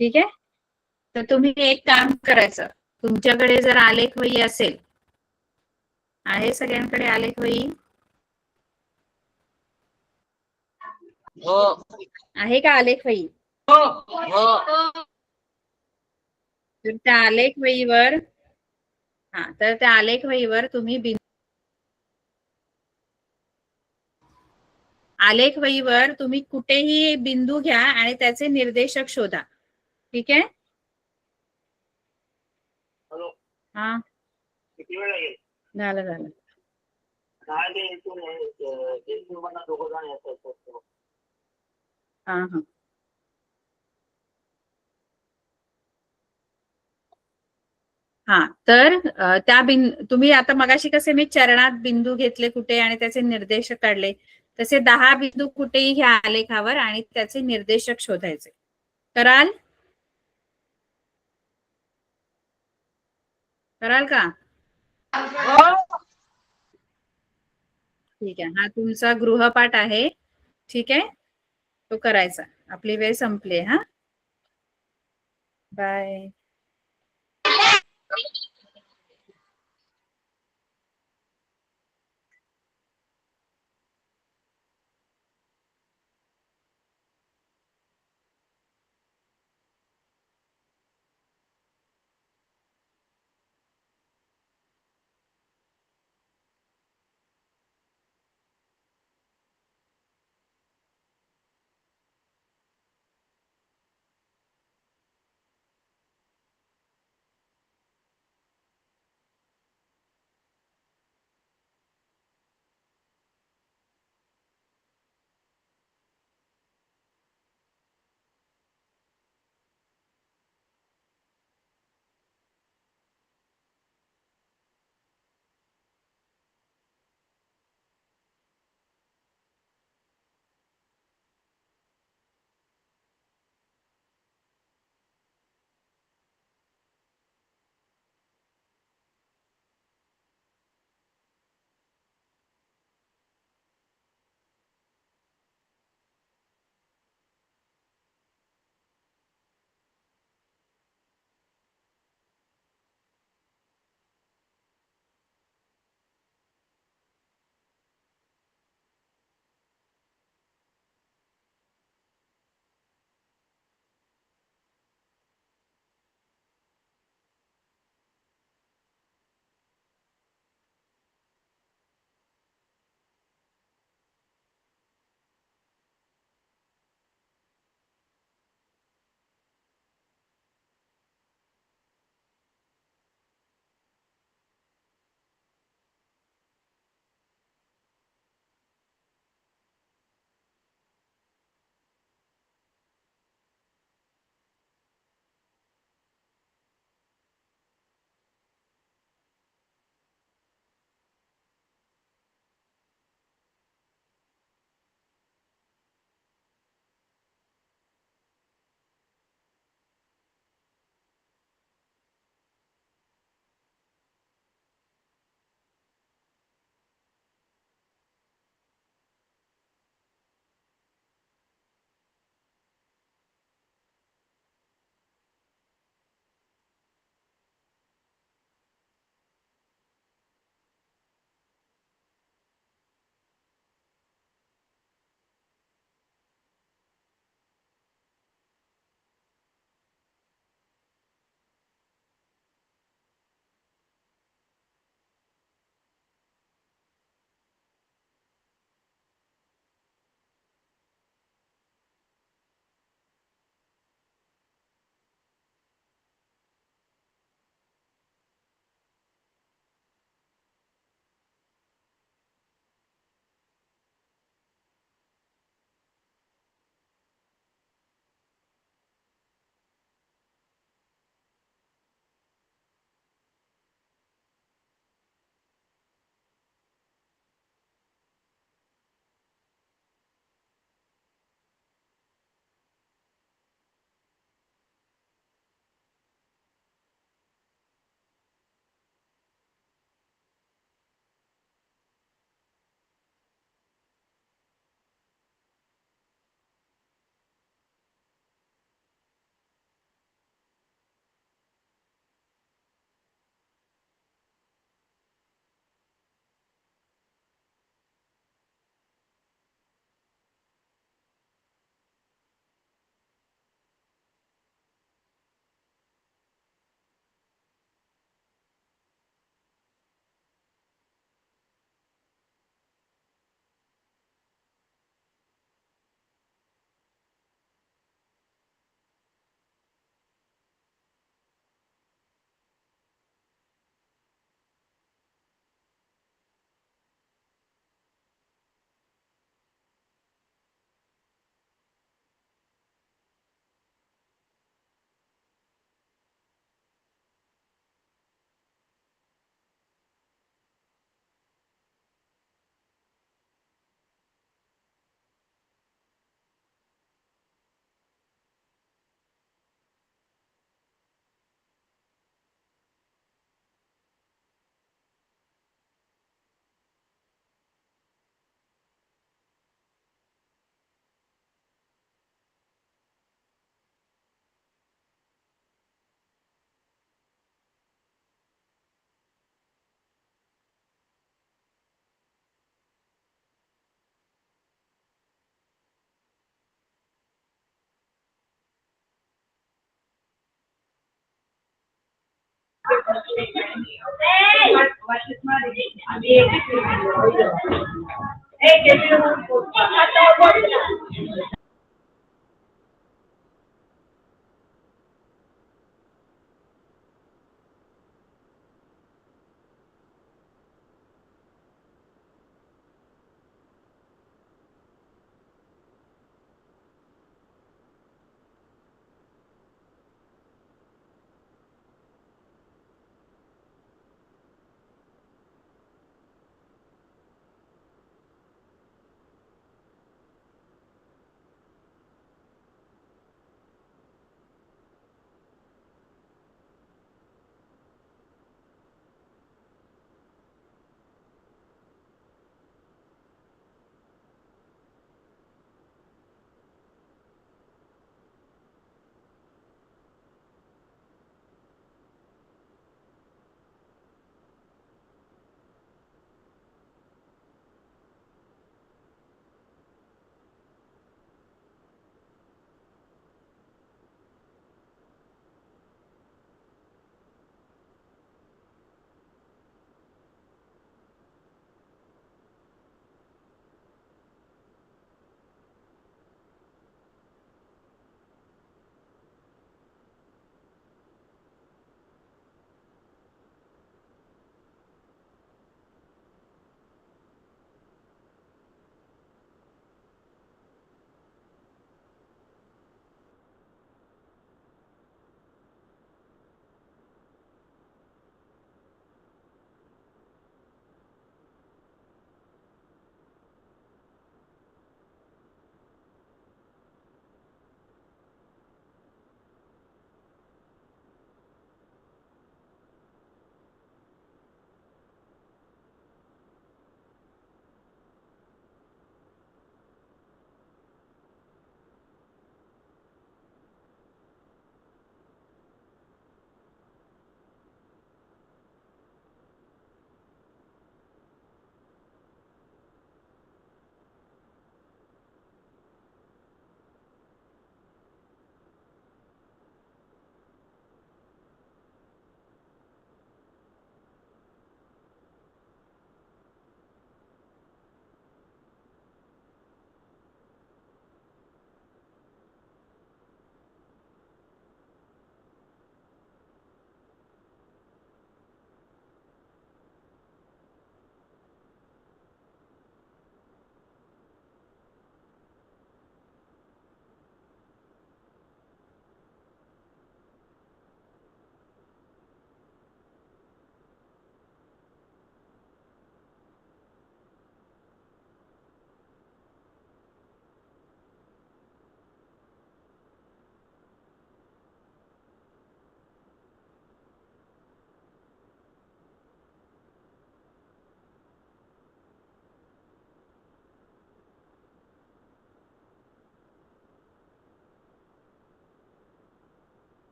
Speaker 1: ठीक आहे. तर तुम्ही एक काम करायचं, तुमच्याकडे जर आलेख वही असेल, आहे सगळ्यांकडे आलेख वही?
Speaker 2: हो.
Speaker 1: आहे का आलेख वही?
Speaker 2: हो.
Speaker 1: तर त्या आलेख वहीवर तुम्ही आलेख वहीवर तुम्ही कुठेही बिंदू घ्या आणि त्याचे निर्देशक शोधा. ठीक आहे. हा
Speaker 2: किती वेळ लागेल?
Speaker 1: झालं. हा. हा तर तुम्ही आता मगाशी कसे मी चरणात बिंदू घेतले कुठे आणि त्याचे निर्देशक काढले, तसे 10 बिंदू कुठेही घ्या आलेखावर आणि त्याचे निर्देशक शोधायचे. कराल का? ठीक आहे. हा तुमचा गृहपाठ आहे. ठीक आहे, तो करायचा. आपली वेळ संपली. हा, बाय.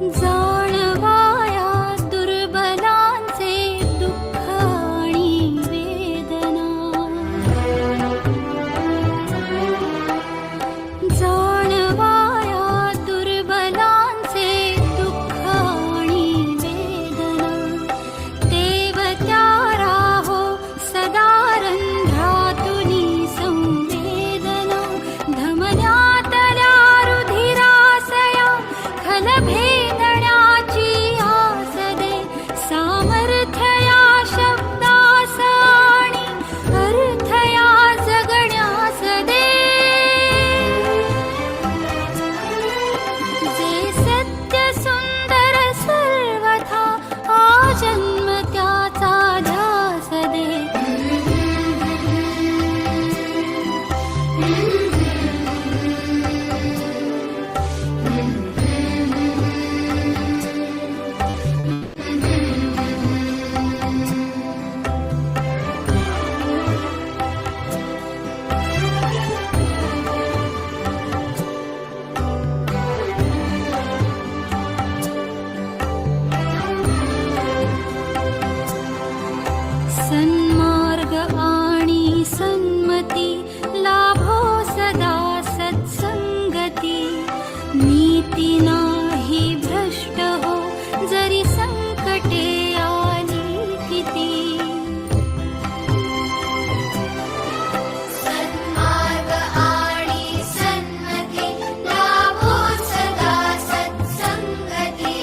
Speaker 4: जाणवाया दुर्बलांचे दुःख आणि वेदना, जाणवाया दुर्बलांचे दुःख आणि वेदना, तेवत्या राहो सदा रंध्रातुनी संवेदना, धमन्यातल्या रुधिरासया खलभेदण्याची आस दे, सामर्थ्य या शब्दास आणि अर्थ या जगण्यास दे, जे सत्य सुंदर सर्वथा आजन्म त्याचा ध्यास दे. सन्मार्ग आणि सन्मती लाभो सदा सत्संगती, नीती नाही भ्रष्ट हो जरी संकटे आली किती. सन्मार्ग आणि सन्मती लाभो सदा सत्संगती,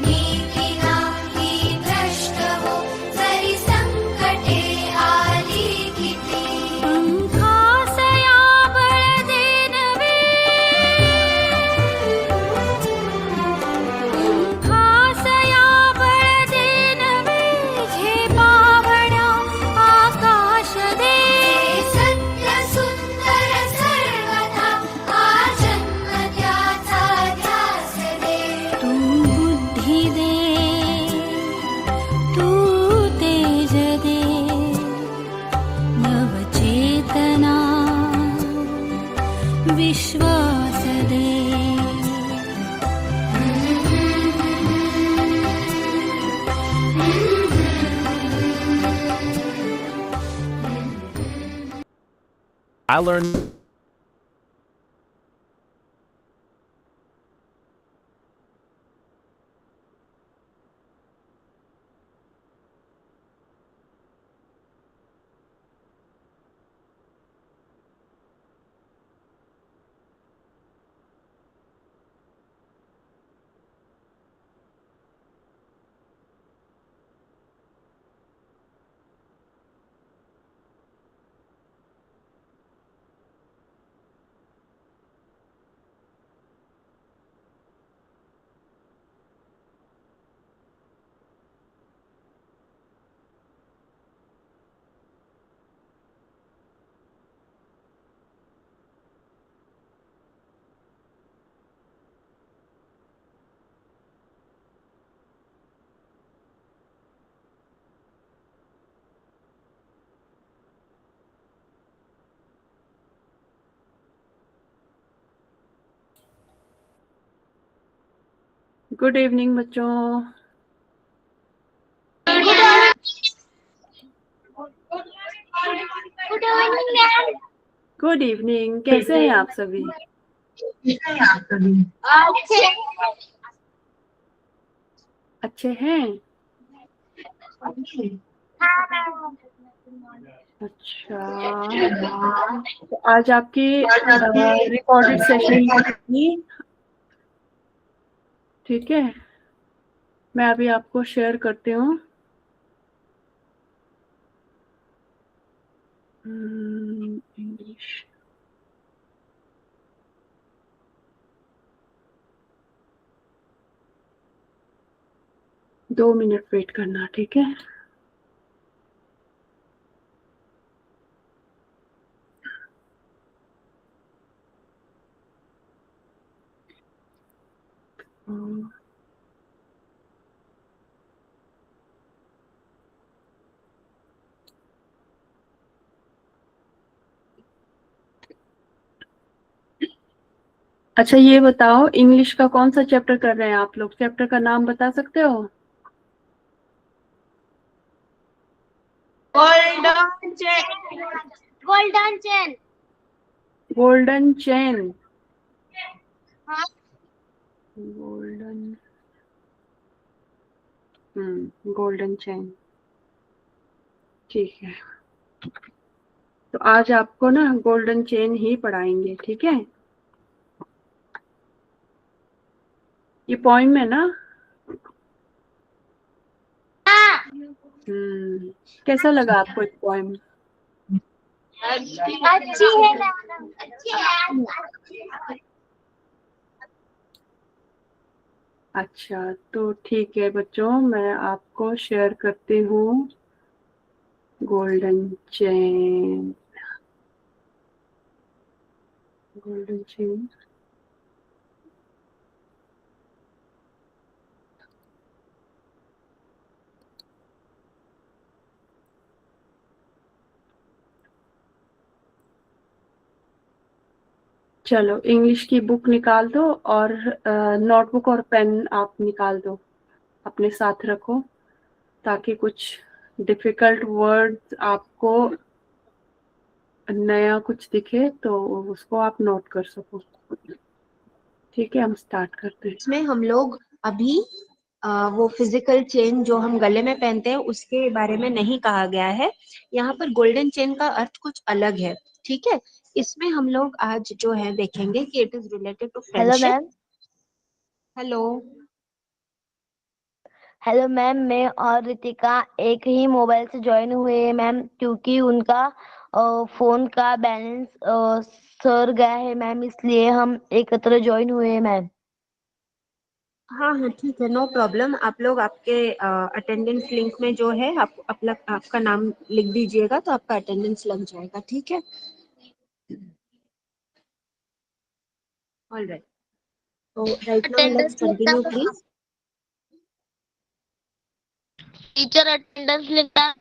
Speaker 4: नीती नाही भ्रष्ट हो जरी संकटे आली किती. पंखासया बळ दे नवे, पंखासया बळ दे नवे, झेपावण्या आकाश दे, सत्य सुंदर सर्वथा आजन्म त्याचा ध्यास दे. तू बुद्धी दे, तू तेज दे, नवचेतना विश्वास दे.
Speaker 5: I learned
Speaker 3: गुड इवनिंग बच्चों. Good evening. कैसे हैं आप सभी? अच्छे हैं. अच्छा, तो आज आपकी रिकॉर्डेड सेशन, ठीक है, मैं अभी आपको शेयर करती हूँ. इंग्लिश. दो मिनट वेट करना, ठीक है. अच्छा ये बताओ, इंग्लिश का कौन सा चैप्टर कर रहे हैं आप लोग? चैप्टर का नाम बता सकते हो?
Speaker 6: Golden chain. Golden chain.
Speaker 3: Golden chain.
Speaker 6: हाँ।
Speaker 3: गोल्डन, गोल्डन चेन, ठीक है। तो आज आपको ना गोल्डन चेन ही पढ़ाएंगे, ठीक है? ये पोइम है ना? कैसा लगा आपको ये पोइम?
Speaker 6: अच्छी है मैडम, अच्छी है।
Speaker 3: अच्छा तो ठीक है बच्चों, मैं आपको शेयर करती हूँ गोल्डन चेन। गोल्डन चेन, चलो इंग्लिश की बुक निकाल दो और नोटबुक और पेन आप निकाल दो, अपने साथ रखो, ताकि कुछ डिफिकल्ट वर्ड्स आपको नया कुछ दिखे तो उसको आप नोट कर सको। ठीक है, हम स्टार्ट करते हैं।
Speaker 7: इसमें हम लोग अभी वो फिजिकल चेन जो हम गले में पहनते हैं उसके बारे में नहीं कहा गया है। यहाँ पर गोल्डन चेन का अर्थ कुछ अलग है, ठीक है। इसमें हम लोग आज जो है देखेंगे कि it is related to
Speaker 8: hello
Speaker 7: friendship.
Speaker 8: Ma'am.
Speaker 7: Hello.
Speaker 8: Hello ma'am, मैं और रितिका एक ही मोबाइल से ज्वाइन हुए हैं मैम, क्योंकि उनका फोन का बैलेंस सर गया है मैम, इसलिए हम एकत्र ज्वाइन हुए हैं मैम।
Speaker 7: हाँ हाँ ठीक है, नो प्रॉब्लम। आप लोग आपके अटेंडेंस लिंक में जो है आप अपना आपका नाम लिख दीजिएगा तो आपका अटेंडेंस लग जाएगा, ठीक है। ऑल राइट, तो right now let's continue please.
Speaker 8: Teacher attendance लिखता।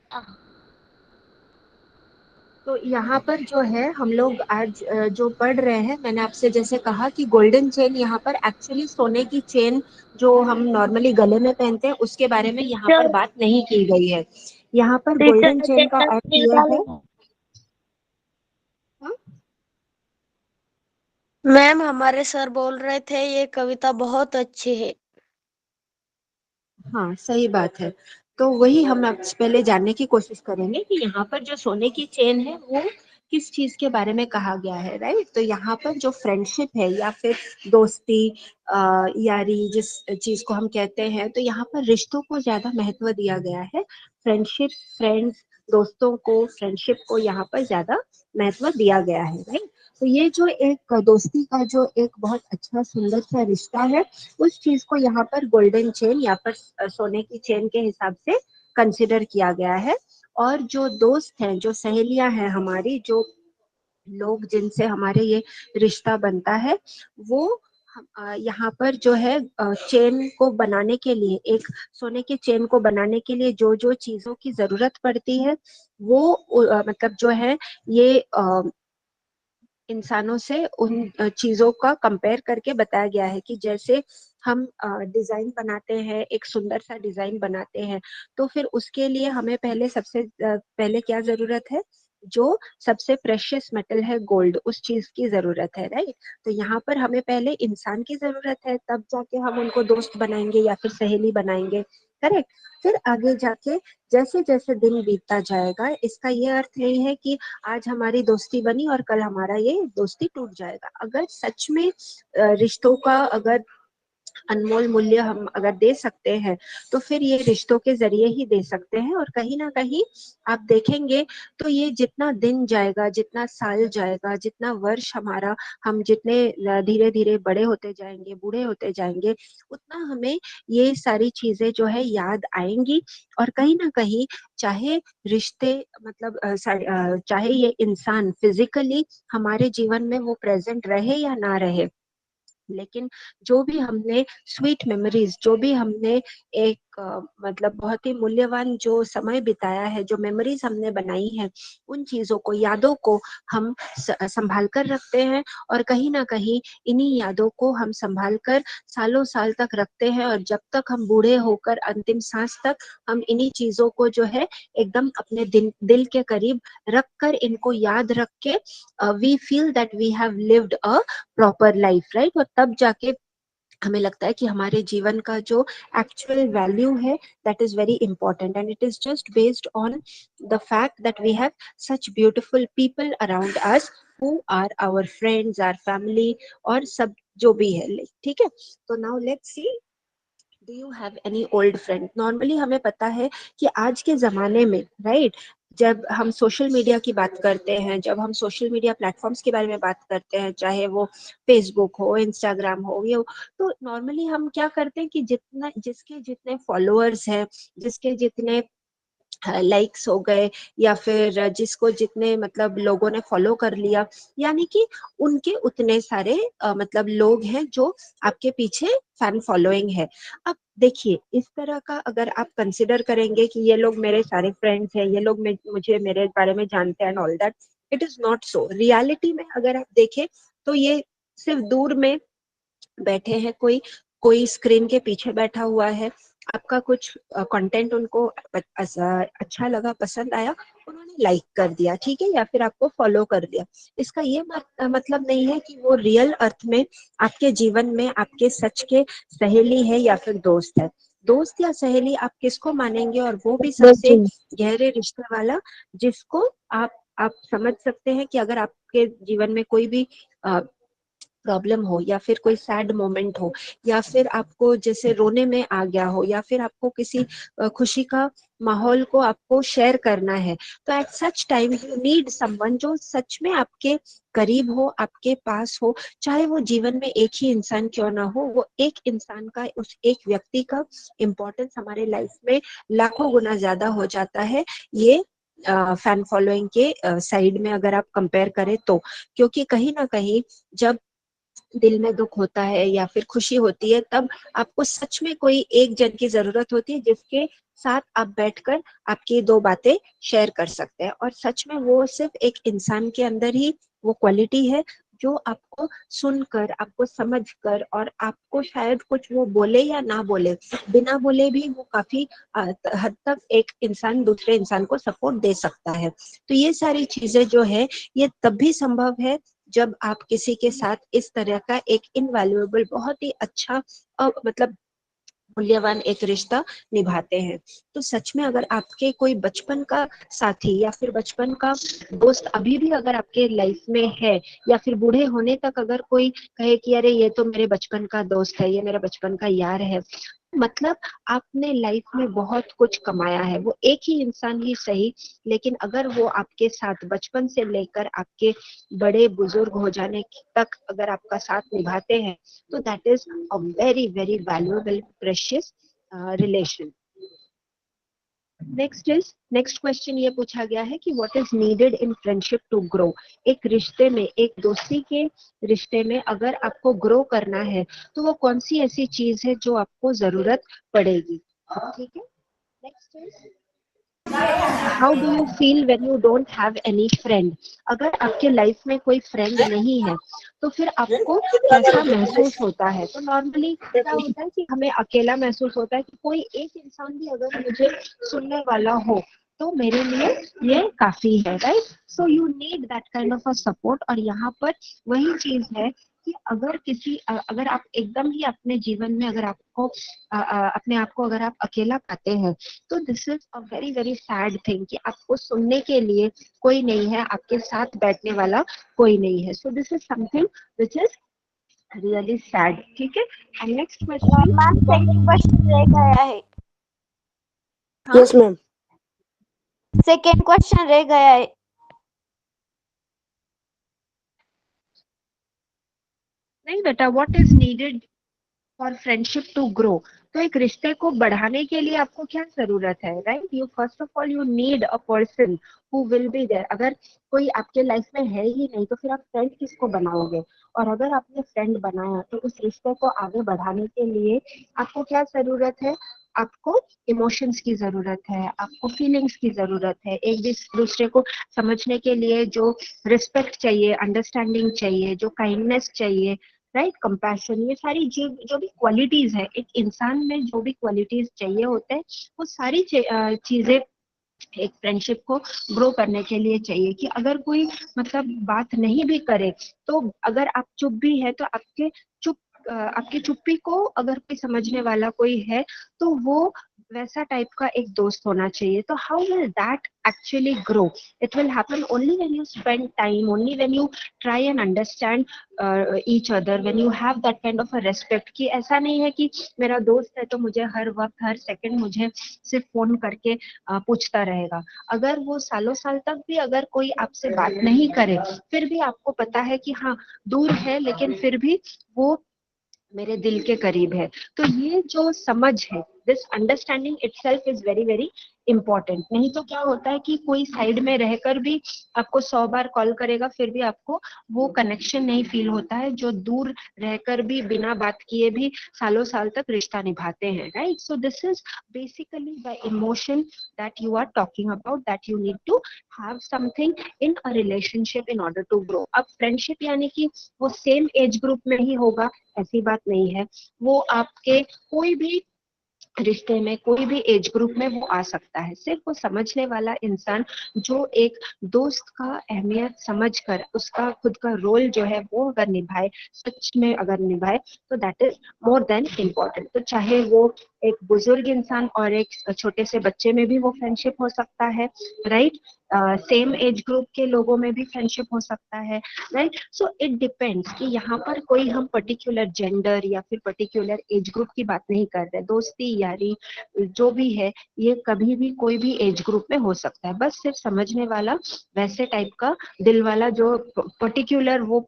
Speaker 7: तो यहाँ पर जो है हम लोग आज जो पढ़ रहे हैं, मैंने आपसे जैसे कहा कि गोल्डन चेन यहाँ पर एक्चुअली सोने की चेन जो हम नॉर्मली गले में पहनते हैं उसके बारे में यहाँ पर बात नहीं की गई है। यहाँ पर गोल्डन चेन का अर्थ ये है। हाँ?
Speaker 8: मैम हमारे सर बोल रहे थे ये कविता बहुत अच्छी है।
Speaker 7: हाँ सही बात है। तो वही हम अब पहले जानने की कोशिश करेंगे कि यहाँ पर जो सोने की चेन है वो किस चीज के बारे में कहा गया है, राइट। तो यहाँ पर जो फ्रेंडशिप है या फिर दोस्ती, यारी जिस चीज को हम कहते हैं, तो यहाँ पर रिश्तों को ज्यादा महत्व दिया गया है। फ्रेंडशिप, फ्रेंड्स, दोस्तों को, फ्रेंडशिप को यहाँ पर ज्यादा महत्व दिया गया है, राइट। तो ये जो एक दोस्ती का जो एक बहुत अच्छा सुंदर सा रिश्ता है, उस चीज को यहाँ पर गोल्डन चेन या पर सोने की चेन के हिसाब से कंसिडर किया गया है। और जो दोस्त हैं, जो सहेलियां हैं हमारी, जो लोग जिनसे हमारे ये रिश्ता बनता है, वो यहाँ पर जो है चेन को बनाने के लिए, एक सोने के चेन को बनाने के लिए जो जो चीजों की जरूरत पड़ती है वो मतलब जो है ये इंसानों से उन चीजों का कंपेयर करके बताया गया है कि जैसे हम डिजाइन बनाते हैं, एक सुंदर सा डिजाइन बनाते हैं, तो फिर उसके लिए हमें पहले सबसे पहले क्या जरूरत है, जो सबसे प्रेशियस मेटल है गोल्ड, उस चीज की जरूरत है, राइट। तो यहाँ पर हमें पहले इंसान की जरूरत है, तब जाके हम उनको दोस्त बनाएंगे या फिर सहेली बनाएंगे, करेक्ट। फिर आगे जाके जैसे जैसे दिन बीतता जाएगा, इसका ये अर्थ नहीं है कि आज हमारी दोस्ती बनी और कल हमारा ये दोस्ती टूट जाएगा। अगर सच में रिश्तों का अगर अनमोल मूल्य हम अगर दे सकते हैं, तो फिर ये रिश्तों के जरिए ही दे सकते हैं। और कहीं ना कहीं आप देखेंगे तो ये जितना दिन जाएगा, जितना साल जाएगा, जितना वर्ष हमारा, हम जितने धीरे धीरे बड़े होते जाएंगे, बूढ़े होते जाएंगे, उतना हमें ये सारी चीजें जो है याद आएंगी। और कहीं ना कहीं चाहे रिश्ते मतलब चाहे ये इंसान फिजिकली हमारे जीवन में वो प्रेजेंट रहे या ना रहे, लेकिन जो भी हमने स्वीट मेमोरीज, जो भी हमने एक मतलब बहुत ही मूल्यवान जो समय बिताया है, जो मेमोरीज हमने बनाई है, उन चीजों को, यादों को हम संभाल कर रखते हैं, और कहीं ना कहीं इन्हीं यादों को हम संभाल कर सालों साल तक रखते हैं, और जब तक हम बूढ़े होकर अंतिम सांस तक हम इन्हीं चीजों को जो है एकदम अपने दिल के करीब रख कर, इनको याद रख के we feel that we have lived a proper life, right. और तब जाके हमें लगता है कि हमारे जीवन का जो एक्चुअल वैल्यू है, that is very important, and it is just based on the fact that we have such beautiful people around us who are our friends, our family, और सब जो भी है, ठीक है। तो now let's see, do you have any old friend. Normally हमें पता है कि आज के जमाने में, राइट, जब हम सोशल मीडिया की बात करते हैं, जब हम सोशल मीडिया प्लेटफॉर्म्स के बारे में बात करते हैं, चाहे वो फेसबुक हो, इंस्टाग्राम हो, ये हो, तो नॉर्मली हम क्या करते हैं कि जिसके जितने फॉलोअर्स हैं, जिसके जितने लाइक्स हो गए, या फिर जिसको जितने मतलब लोगों ने फॉलो कर लिया, यानी कि उनके उतने सारे मतलब लोग हैं जो आपके पीछे फैन फॉलोइंग है। अब देखिए, इस तरह का अगर आप कंसिडर करेंगे कि ये लोग मेरे सारे फ्रेंड्स हैं, ये लोग मुझे मेरे बारे में जानते हैं and all that, it is not so. Reality में अगर आप देखें तो ये सिर्फ दूर में बैठे हैं, कोई स्क्रीन के पीछे बैठा हुआ है, आपका कुछ कंटेंट उनको अच्छा लगा, पसंद आया, उन्होंने लाइक कर दिया, ठीक है, या फिर आपको फॉलो कर दिया। इसका ये मतलब नहीं है कि वो रियल अर्थ में आपके जीवन में आपके सच के सहेली है या फिर दोस्त है। दोस्त या सहेली आप किसको मानेंगे, और वो भी सबसे गहरे रिश्ते वाला, जिसको आप समझ सकते हैं कि अगर आपके जीवन में कोई भी प्रॉब्लम हो, या फिर कोई सैड मोमेंट हो, या फिर आपको जैसे रोने में आ गया हो, या फिर आपको किसी खुशी का माहौल को आपको शेयर करना है, तो at such time you need someone जो सच में आपके करीब हो, आपके पास हो। चाहे वो जीवन में एक ही इंसान क्यों ना हो, वो एक इंसान का, उस एक व्यक्ति का इम्पोर्टेंस हमारे लाइफ में लाखों गुना ज्यादा हो जाता है, ये फैन फॉलोइंग के साइड में अगर आप कंपेयर करें तो। क्योंकि कहीं ना कहीं जब दिल में दुख होता है या फिर खुशी होती है, तब आपको सच में कोई एक जन की जरूरत होती है, जिसके साथ आप बैठकर आपकी दो बातें शेयर कर सकते हैं। और सच में वो सिर्फ एक इंसान के अंदर ही वो क्वालिटी है जो आपको सुनकर, आपको समझकर, और आपको शायद कुछ वो बोले या ना बोले, बिना बोले भी वो काफी हद तक एक इंसान दूसरे इंसान को सपोर्ट दे सकता है। तो ये सारी चीजें जो है, ये तब भी संभव है जब आप किसी के साथ इस तरह का एक इनवैल्यूएबल, बहुत ही अच्छा मतलब मूल्यवान एक रिश्ता निभाते हैं। तो सच में अगर आपके कोई बचपन का साथी या फिर बचपन का दोस्त अभी भी अगर आपके लाइफ में है, या फिर बूढ़े होने तक अगर कोई कहे कि अरे ये तो मेरे बचपन का दोस्त है, ये मेरा बचपन का यार है, मतलब आपने लाइफ में बहुत कुछ कमाया है। वो एक ही इंसान ही सही, लेकिन अगर वो आपके साथ बचपन से लेकर आपके बड़े बुजुर्ग हो जाने तक अगर आपका साथ निभाते हैं, तो that is a very very valuable precious relation. Next question ये पूछा गया है कि what is needed in friendship to grow. एक रिश्ते में, एक दोस्ती के रिश्ते में अगर आपको ग्रो करना है, तो वो कौन सी ऐसी चीज है जो आपको जरूरत पड़ेगी, ठीक है। Next is how do you feel when you don't have any friend. अगर आपके लाइफ में कोई फ्रेंड नहीं है, तो फिर आपको कैसा महसूस होता है। तो नॉर्मली क्या होता है कि हमें अकेला महसूस होता है, कि कोई एक इंसान भी अगर मुझे सुनने वाला हो तो मेरे लिए ये काफी है, right. So you need that kind of a support. और यहाँ पर वही चीज है कि अगर आप एकदम ही अपने जीवन में अगर आपको अपने आप को अगर आप अकेला पाते हैं, तो this is a very very sad thing कि आपको सुनने के लिए कोई नहीं है, आपके साथ बैठने वाला कोई नहीं है। सो this is something which is really sad, ठीक है। And next question,
Speaker 6: ma'am second question रह गया है।
Speaker 7: Yes ma'am.
Speaker 6: सेकंड क्वेश्चन रह गया है।
Speaker 7: नहीं बेटा, what is needed for friendship to grow. तो एक रिश्ते को बढ़ाने के लिए आपको क्या जरूरत है, right. You first of all you need a person who will be there. अगर कोई आपके लाइफ में है ही नहीं, तो फिर आप फ्रेंड किसको बनाओगे। और अगर आपने फ्रेंड बनाया, तो उस रिश्ते को आगे बढ़ाने के लिए आपको क्या जरूरत है, आपको इमोशंस की जरूरत है, आपको फीलिंग्स की जरूरत है, एक दूसरे को समझने के लिए जो रिस्पेक्ट चाहिए, अंडरस्टैंडिंग चाहिए, जो काइंडनेस चाहिए, राइट, कंपैशन, ये सारी जो भी क्वालिटीज है, एक इंसान में जो भी क्वालिटीज चाहिए होते हैं, वो सारी चीजें एक फ्रेंडशिप को ग्रो करने के लिए चाहिए। कि अगर कोई मतलब बात नहीं भी करे, तो अगर आप चुप भी है तो आपकी चुप्पी को अगर कोई समझने वाला कोई है, तो वो वैसा टाइप का एक दोस्त होना चाहिए। तो how will that actually grow? It will happen only when you spend time, only when you try and understand each other, when you have that kind of a respect. कि ऐसा नहीं है कि मेरा दोस्त है तो मुझे हर वक्त हर सेकंड मुझे सिर्फ फोन करके पूछता रहेगा। अगर वो सालों साल तक भी अगर कोई आपसे बात नहीं करे, फिर भी आपको पता है कि हाँ दूर है, लेकिन फिर भी वो मेरे दिल के करीब है। तो ये जो समझ है, this understanding itself is very very important. नहीं तो क्या होता है कि कोई साइड में रहकर भी आपको 100 बार कॉल करेगा, फिर भी आपको वो कनेक्शन नहीं फील होता है जो दूर रहकर भी बिना बात किए भी सालों साल तक रिश्ता निभाते हैं, right? So this is basically the emotion that you are talking about, that you need to have something in a relationship in order to grow. अब फ्रेंडशिप यानी कि वो सेम एज ग्रुप में ही होगा, ऐसी बात नहीं है। वो आपके कोई भी रिश्ते में, कोई भी एज ग्रुप में वो आ सकता है। सिर्फ वो समझने वाला इंसान जो एक दोस्त का अहमियत समझकर उसका खुद का रोल जो है वो अगर निभाए, सच में अगर निभाए, तो that is more than important. तो चाहे वो एक बुजुर्ग इंसान और एक छोटे से बच्चे में भी वो फ्रेंडशिप हो सकता है, राइट? सेम एज ग्रुप के लोगों में भी फ्रेंडशिप हो सकता है, राइट? सो इट डिपेंड्स कि यहाँ पर कोई हम पर्टिकुलर जेंडर या फिर पर्टिकुलर एज ग्रुप की बात नहीं कर रहे। दोस्ती यारी जो भी है, ये कभी भी कोई भी एज ग्रुप में हो सकता है। बस सिर्फ समझने वाला, वैसे टाइप का दिल वाला जो पर्टिकुलर वो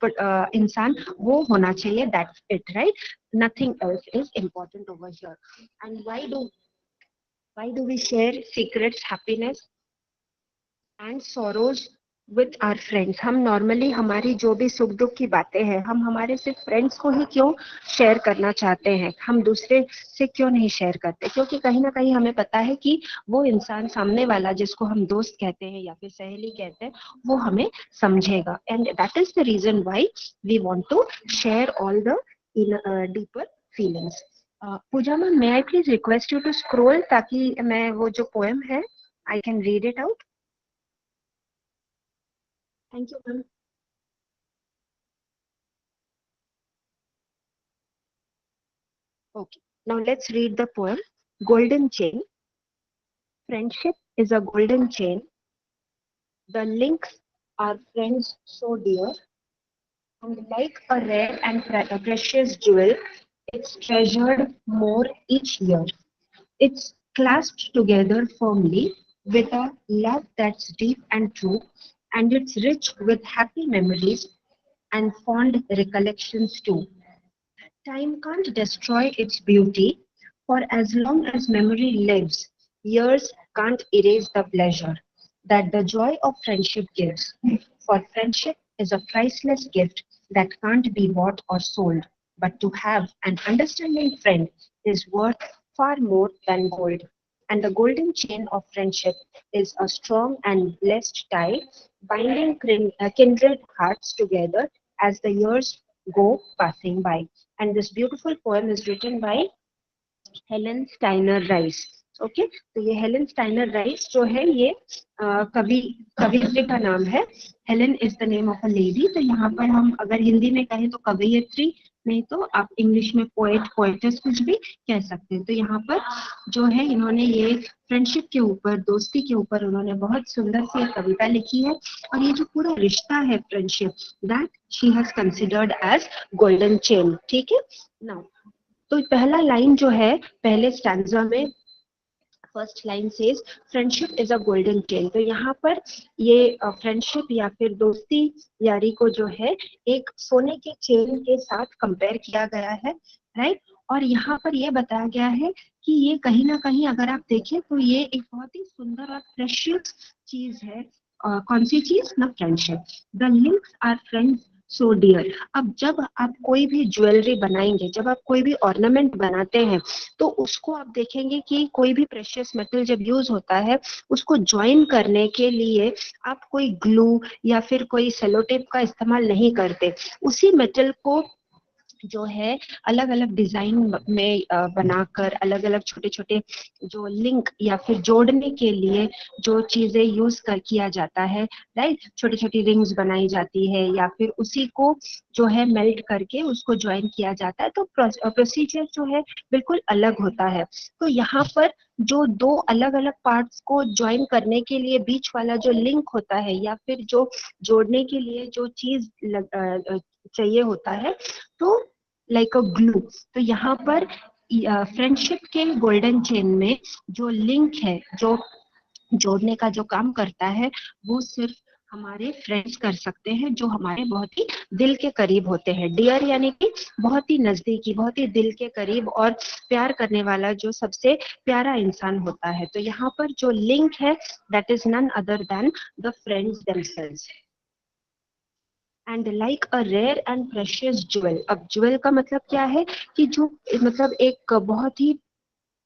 Speaker 7: इंसान वो होना चाहिए, that's it, right? Nothing else is important over here. And why do we share secrets, happiness and sorrows with our friends? हम नॉर्मली हमारी जो भी सुख दुख की बातें हैं, हम हमारे सिर्फ फ्रेंड्स को ही क्यों शेयर करना चाहते हैं? हम दूसरे से क्यों नहीं शेयर करते? क्योंकि कहीं ना कहीं हमें पता है कि वो इंसान सामने वाला, जिसको हम दोस्त कहते हैं या फिर सहेली कहते हैं, वो हमें समझेगा। And that is the reason why we want to share all the deeper feelings. Pooja ma'am, may I please request you to scroll, ताकि मैं वो जो पोएम है I can read it out. Thank you, ma'am. Okay, now let's read the poem. Golden Chain. Friendship is a golden chain. The links are friends so dear, and like a rare and precious jewel, it's treasured more each year. It's clasped together firmly with a love that's deep and true, and it's rich with happy memories and fond recollections too. Time can't destroy its beauty, for as long as memory lives, years can't erase the pleasure that the joy of friendship gives. For friendship is a priceless gift that can't be bought or sold, but to have an understanding friend is worth far more than gold. And the golden chain of friendship is a strong and blessed tie, binding kindred hearts together as the years go passing by. And this beautiful poem is written by Helen Steiner rice. Okay, तो ये Helen Steiner rice जो है, ये कवियत्री का नाम है। Helen is the name of a lady. तो यहाँ पर हम अगर हिंदी में कहें तो कवयित्री, नहीं तो आप इंग्लिश में पोएट, पोएटेस कुछ भी कह सकते हैं। तो यहाँ पर जो है, इन्होंने ये फ्रेंडशिप के ऊपर, दोस्ती के ऊपर उन्होंने बहुत सुंदर सी एक कविता लिखी है। और ये जो पूरा रिश्ता है friendship, that she has considered as golden chain. ठीक है, नाउ तो पहला लाइन जो है, पहले स्टैंजा में first line says friendship is a golden chain. तो यहाँ पर ये फ्रेंडशिप या फिर दोस्ती यारी को जो है एक सोने के चेन के साथ कंपेयर किया गया है, राइट? और यहाँ पर ये बताया गया है कि ये कहीं ना कहीं अगर आप देखें तो ये एक बहुत ही सुंदर और प्रेशियस चीज है। कौन सी चीज? ना friendship. The links are friends so dear. अब जब आप कोई भी ज्वेलरी बनाएंगे, जब आप कोई भी ऑर्नामेंट बनाते हैं, तो उसको आप देखेंगे कि कोई भी प्रेशियस मेटल जब यूज होता है, उसको ज्वाइन करने के लिए आप कोई ग्लू या फिर कोई सेलोटेप का इस्तेमाल नहीं करते। उसी मेटल को जो है अलग अलग डिजाइन में बनाकर, अलग अलग छोटे छोटे जो लिंक या फिर जोड़ने के लिए जो चीजें यूज कर किया जाता है, राइट, छोटी छोटी रिंग्स बनाई जाती है या फिर उसी को जो है मेल्ट करके उसको ज्वाइन किया जाता है। तो प्रोसीजर जो है बिल्कुल अलग होता है। तो यहाँ पर जो दो अलग अलग पार्ट्स को ज्वाइन करने के लिए बीच वाला जो लिंक होता है या फिर जो जोड़ने के लिए जो चीज चाहिए होता है, तो लाइक अ ग्लू। तो यहाँ पर फ्रेंडशिप के गोल्डन चेन में जो लिंक है, जो जोड़ने का जो काम करता है, वो सिर्फ हमारे फ्रेंड्स कर सकते हैं, जो हमारे बहुत ही दिल के करीब होते हैं। डियर यानी कि बहुत ही नजदीकी, बहुत ही दिल के करीब और प्यार करने वाला जो सबसे प्यारा इंसान होता है। तो यहाँ पर जो लिंक है, that is none other than the friends themselves. And like a rare and precious jewel. अब ज्वेल का मतलब क्या है कि जो मतलब एक बहुत ही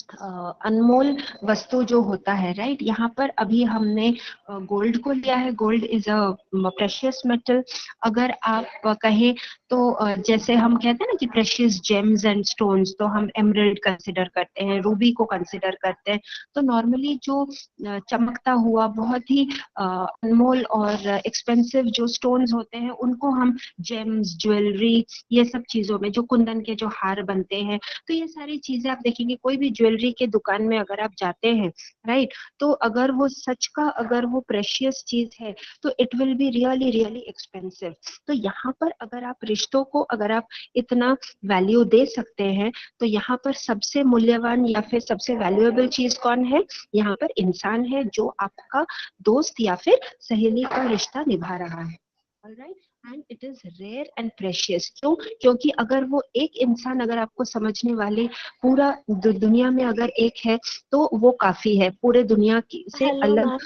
Speaker 7: अनमोल वस्तु जो होता है, राइट। यहाँ पर अभी हमने गोल्ड को लिया है। Gold is a precious metal. अगर आप कहें तो जैसे हम कहते हैं ना कि प्रेशियस जेम्स एंड स्टोन्स, तो हम एमरल्ड कंसिडर करते हैं, रूबी को कंसिडर करते हैं। तो नॉर्मली जो चमकता हुआ बहुत ही अनमोल और एक्सपेंसिव जो स्टोन्स होते हैं, उनको हम जेम्स, ज्वेलरी, ये सब चीजों में, जो कुंदन के जो हार बनते हैं, तो ये सारी चीजें आप देखेंगे कोई भी ज्वेलरी के दुकान में अगर आप जाते हैं, राइट, तो अगर वो सच का, अगर वो प्रेशियस चीज है, तो it will be really really expensive. तो यहाँ पर अगर आप रिश्तों को, अगर आप इतना वैल्यू दे सकते हैं, तो यहाँ पर सबसे मूल्यवान या फिर सबसे वैल्यूएबल चीज कौन है? यहाँ पर इंसान है, जो आपका दोस्त या फिर सहेली का रिश्ता निभा रहा है। Alright, and it is rare and precious. क्यों? क्योंकि अगर वो एक इंसान, अगर आपको समझने वाले पूरा दुनिया में अगर एक है, तो वो काफी है, पूरे दुनिया से
Speaker 9: हेलो
Speaker 7: अलग।
Speaker 9: मैम।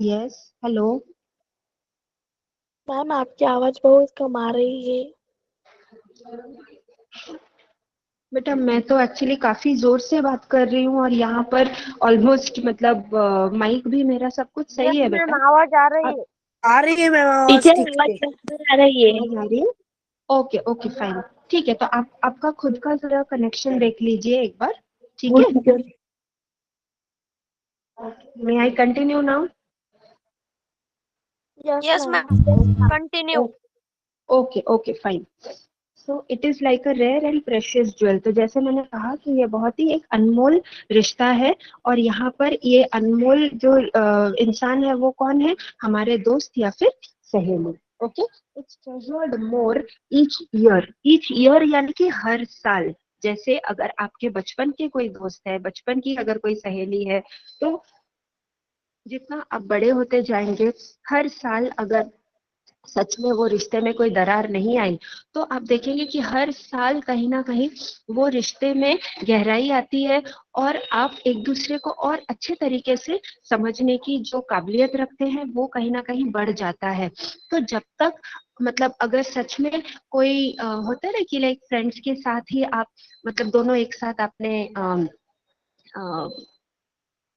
Speaker 7: यस, हेलो
Speaker 9: मैम, आपकी आवाज बहुत कम आ रही है।
Speaker 7: बेटा, मैं तो एक्चुअली काफी जोर से बात कर रही हूँ और यहाँ पर ऑलमोस्ट मतलब माइक भी मेरा सब कुछ सही है बेटा।
Speaker 8: आवाज आ रही है।
Speaker 2: आ रही है मैम आवाज
Speaker 9: टीचर,
Speaker 2: ठीक
Speaker 9: आवाज
Speaker 2: से।
Speaker 9: कैसे आ रही है?
Speaker 7: आवाज आ रही है? ओके ओके फाइन, ठीक है। तो आप आपका खुद का जरा कनेक्शन देख लीजिए एक बार, ठीक है?
Speaker 9: Teacher,
Speaker 7: may I continue now?
Speaker 9: Yes ma'am,
Speaker 8: continue.
Speaker 7: Okay okay fine. So it is like a rare and precious jewel. तो जैसे मैंने कहा कि ये बहुत ही एक अनमोल रिश्ता है, और यहाँ पर ये अनमोल जो इंसान है, वो कौन है? हमारे दोस्त या फिर सहेली। Okay, it's treasured more each year. Each year यानी कि हर साल। जैसे अगर आपके बचपन के कोई दोस्त है, बचपन की अगर कोई सहेली है, तो जितना आप बड़े होते जाएंगे, हर साल अगर सच में वो रिश्ते में कोई दरार नहीं आई, तो आप देखेंगे कि हर साल कहीं ना कहीं वो रिश्ते में गहराई आती है, और आप एक दूसरे को और अच्छे तरीके से समझने की जो काबिलियत रखते हैं, वो कहीं ना कहीं बढ़ जाता है। तो जब तक मतलब अगर सच में कोई होता है ना कि लाइक फ्रेंड्स के साथ ही आप मतलब दोनों एक साथ आपने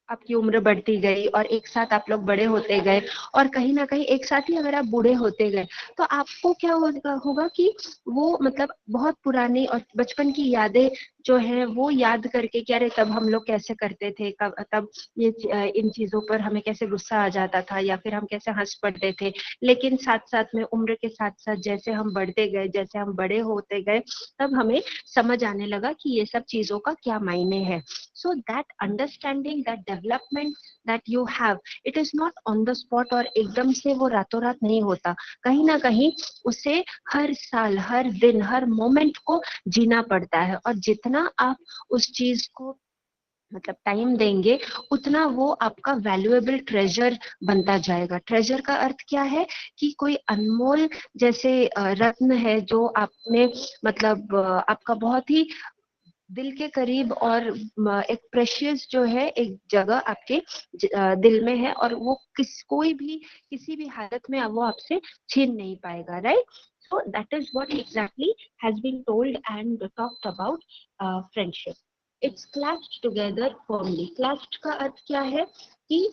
Speaker 7: आपकी उम्र बढ़ती गई और एक साथ आप लोग बड़े होते गए, और कहीं ना कहीं एक साथ ही अगर आप बूढ़े होते गए, तो आपको क्या होगा कि वो मतलब बहुत पुरानी और बचपन की यादें जो है वो याद करके, क्या रे तब हम लोग कैसे करते थे, तब ये इन चीजों पर हमें कैसे गुस्सा आ जाता था, या फिर हम कैसे हंस पड़ते थे। लेकिन साथ साथ में उम्र के साथ साथ जैसे हम बढ़ते गए, जैसे हम बड़े होते गए, तब हमें समझ आने लगा कि ये सब चीजों का क्या मायने है। So that understanding, that development that you have, it is not on the spot, और एकदम से वो रातों रात नहीं होता। कहीं ना कहीं उसे हर साल, हर दिन, हर मोमेंट को जीना पड़ता है, और जितना आप उस चीज को मतलब टाइम देंगे, उतना वो आपका वैल्यूएबल ट्रेजर बनता जाएगा। ट्रेजर का अर्थ क्या है? कि कोई अनमोल जैसे रत्न है, जो आपने मतलब आपका बहुत ही दिल के करीब, और एक प्रेशियस जो है एक जगह आपके दिल में है, और वो कोई भी किसी भी हालत में वो आपसे छीन नहीं पाएगा, right. So that is what exactly has been told and talked about friendship. It's clasped together firmly. Clasped का अर्थ क्या है कि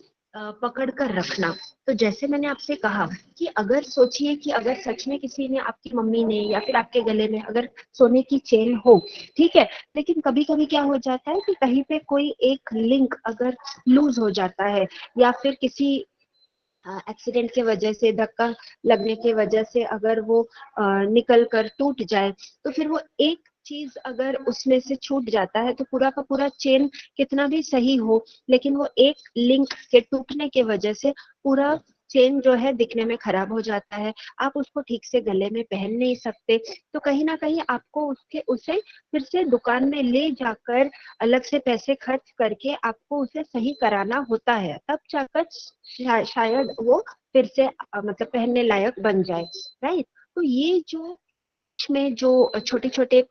Speaker 7: पकड़ कर रखना। तो जैसे मैंने आपसे कहा कि अगर सोचिए कि अगर सच में किसी ने, आपकी मम्मी ने या फिर आपके गले में अगर सोने की चेन हो, ठीक है, लेकिन कभी कभी क्या हो जाता है कि कहीं पे कोई एक लिंक अगर लूज हो जाता है या फिर किसी एक्सीडेंट के वजह से, धक्का लगने के वजह से अगर वो निकल कर टूट जाए, तो फिर वो एक चीज अगर उसमें से छूट जाता है तो पूरा का पूरा चेन कितना भी सही हो, लेकिन वो एक लिंक के टूटने के वजह से पूरा चेन जो है दिखने में खराब हो जाता है। आप उसको ठीक से गले में पहन नहीं सकते, तो कहीं ना कहीं आपको उसे फिर से दुकान में ले जाकर अलग से पैसे खर्च करके आपको उसे सही कराना होता है, तब जाकर शायद वो फिर से मतलब पहनने लायक बन जाए, राइट। तो ये जो में जो छोटे छोटे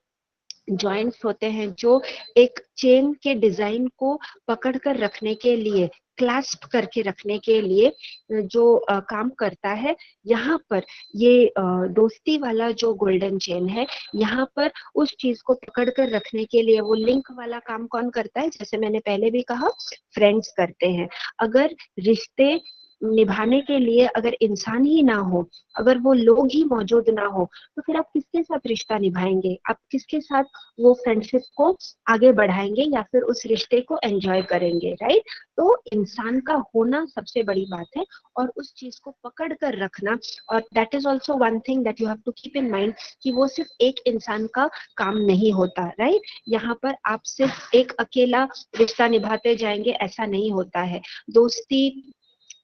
Speaker 7: जॉइंट्स होते हैं, जो एक चेन के डिजाइन को पकड़ कर रखने के लिए, क्लास्प करके रखने के लिए जो काम करता है, यहाँ पर ये दोस्ती वाला जो गोल्डन चेन है, यहाँ पर उस चीज को पकड़ कर रखने के लिए वो लिंक वाला काम कौन करता है? जैसे मैंने पहले भी कहा, फ्रेंड्स करते हैं। अगर रिश्ते निभाने के लिए अगर इंसान ही ना हो, अगर वो लोग ही मौजूद ना हो, तो फिर आप किसके साथ रिश्ता निभाएंगे? आप किसके साथ वो फ्रेंडशिप को आगे बढ़ाएंगे या फिर उस रिश्ते को एंजॉय करेंगे, राइट। तो इंसान का होना सबसे बड़ी बात है और उस चीज को पकड़ कर रखना, और that is also one thing that you have to keep in mind कि वो सिर्फ एक इंसान का काम नहीं होता, राइट। यहाँ पर आप सिर्फ एक अकेला रिश्ता निभाते जाएंगे ऐसा नहीं होता है। दोस्ती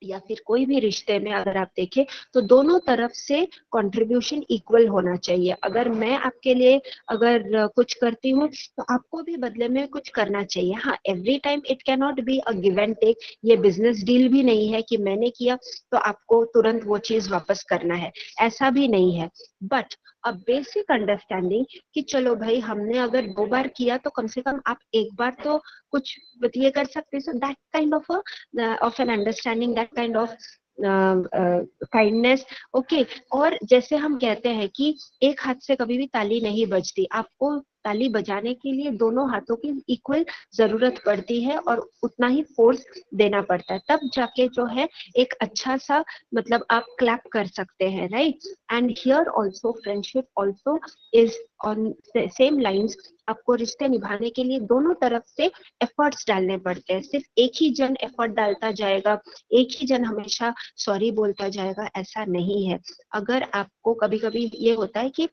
Speaker 7: या फिर कोई भी रिश्ते में अगर आप देखें तो दोनों तरफ से कंट्रीब्यूशन इक्वल होना चाहिए। अगर मैं आपके लिए अगर कुछ करती हूँ तो आपको भी बदले में कुछ करना चाहिए। हाँ, every time it can not be a give and take. ये बिजनेस डील भी नहीं है कि मैंने किया तो आपको तुरंत वो चीज वापस करना है, ऐसा भी नहीं है। बट अ बेसिक अंडरस्टैंडिंग कि चलो भाई, हमने अगर 2 बार किया तो कम से कम आप एक बार तो कुछ ये कर सकते। So that kind of an understanding, that kind of kindness, okay. और जैसे हम कहते हैं कि एक हाथ से कभी भी ताली नहीं बजती, आपको ताली बजाने के लिए दोनों हाथों की इक्वल जरूरत पड़ती है और उतना ही फोर्स देना पड़ता है, तब जाके जो है एक अच्छा सा मतलब आप क्लैप कर सकते हैं, right. And here also friendship also is on same lines. आपको रिश्ते निभाने के लिए दोनों तरफ से एफर्ट्स डालने पड़ते हैं। सिर्फ एक ही जन एफर्ट डालता जाएगा, एक ही जन हमेशा सॉरी बोलता जाएगा, ऐसा नहीं है। अगर आपको कभी कभी ये होता है कि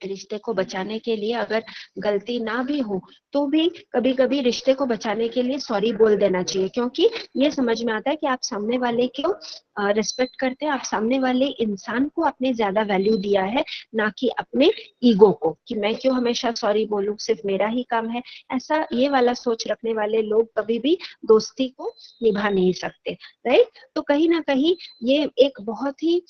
Speaker 7: रिश्ते को बचाने के लिए अगर गलती ना भी हो तो भी कभी कभी रिश्ते को बचाने के लिए सॉरी बोल देना चाहिए, क्योंकि ये समझ में आता है कि आप सामने वाले को रिस्पेक्ट करते हैं, आप सामने वाले इंसान को आपने ज्यादा वैल्यू दिया है, ना कि अपने ईगो को कि मैं क्यों हमेशा सॉरी बोलूं, सिर्फ मेरा ही काम है। ऐसा ये वाला सोच रखने वाले लोग कभी भी दोस्ती को निभा नहीं सकते, राइट। तो कहीं ना कहीं ये एक बहुत ही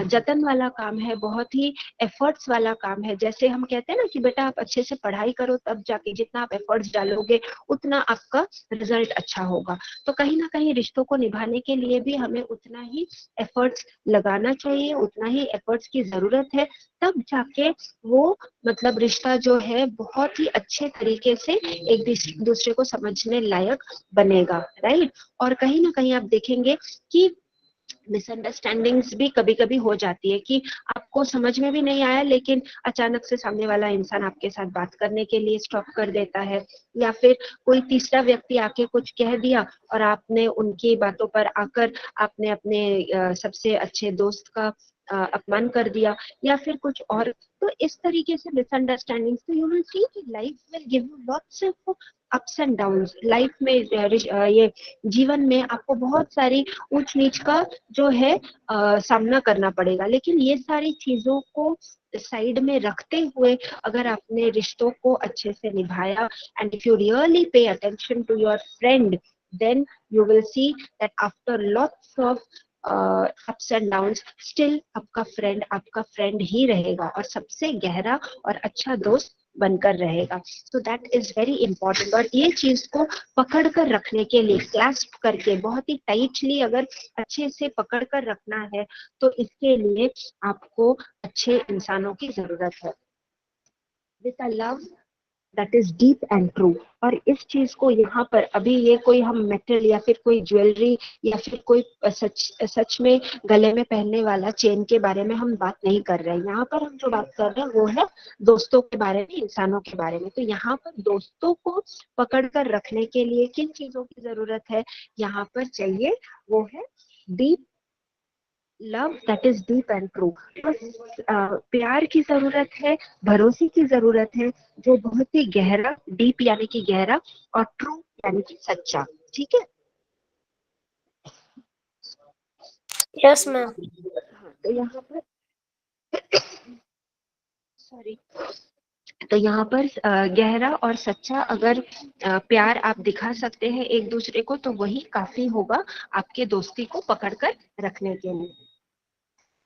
Speaker 7: जतन वाला काम है, बहुत ही एफर्ट्स वाला काम है। जैसे हम कहते हैं ना कि बेटा आप अच्छे से पढ़ाई करो, तब जाके जितना आप एफर्ट्स डालोगे उतना आपका रिजल्ट अच्छा होगा। तो कहीं ना कहीं रिश्तों को निभाने के लिए भी हमें उतना ही एफर्ट्स लगाना चाहिए, उतना ही एफर्ट्स की जरूरत है, तब जाके वो मतलब रिश्ता जो है बहुत ही अच्छे तरीके से एक दूसरे को समझने लायक बनेगा, राइट। और कहीं ना कहीं आप देखेंगे कि मिसअंडरस्टैंडिंग्स भी कभी कभी हो जाती है कि आपको समझ में भी नहीं आया, लेकिन अचानक से सामने वाला इंसान आपके साथ बात करने के लिए स्टॉप कर देता है, या फिर कोई तीसरा व्यक्ति आके कुछ कह दिया और आपने उनकी बातों पर आकर आपने अपने सबसे अच्छे दोस्त का अपमान कर दिया या फिर कुछ और। तो इस तरीके से मिसअंडरस्टैंडिंग, तो यू विल सी कि life will give you lots of ups and downs. Life में ये जीवन में आपको बहुत सारी ऊंच नीच का जो है सामना करना पड़ेगा, लेकिन ये सारी चीजों को साइड में रखते हुए अगर आपने रिश्तों को अच्छे से निभाया, and if you really pay attention to your friend, then you will see that after lots of ups and downs still आपका फ्रेंड ही रहेगा और सबसे गहरा और अच्छा दोस्त बनकर रहेगा। So that is very important. और ये चीज को पकड़ कर रखने के लिए, क्लैस्प करके बहुत ही टाइटली अगर अच्छे से पकड़ कर रखना है, तो इसके लिए आपको अच्छे इंसानों की जरूरत है। With a love that is deep and true. और इस चीज को यहाँ पर अभी ये कोई हम मेटल या फिर कोई ज्वेलरी या फिर कोई सच में गले में पहनने वाला चेन के बारे में हम बात नहीं कर रहे हैं। यहाँ पर हम जो बात कर रहे हैं वो है दोस्तों के बारे में, इंसानों के बारे में। तो यहाँ पर दोस्तों को पकड़ कर रखने के लिए किन चीजों की जरूरत है यहाँ पर चाहिए, वो है deep love that is deep and true. प्यार की जरूरत है, भरोसे की जरूरत है, जो बहुत ही गहरा, डीप यानी कि गहरा, और ट्रू यानी कि सच्चा। ठीक है।
Speaker 9: Yes ma'am.
Speaker 7: तो यहाँ पर सॉरी, तो यहाँ पर गहरा और सच्चा अगर प्यार आप दिखा सकते हैं एक दूसरे को, तो वही काफी होगा आपके दोस्ती को पकड़ कर रखने के लिए।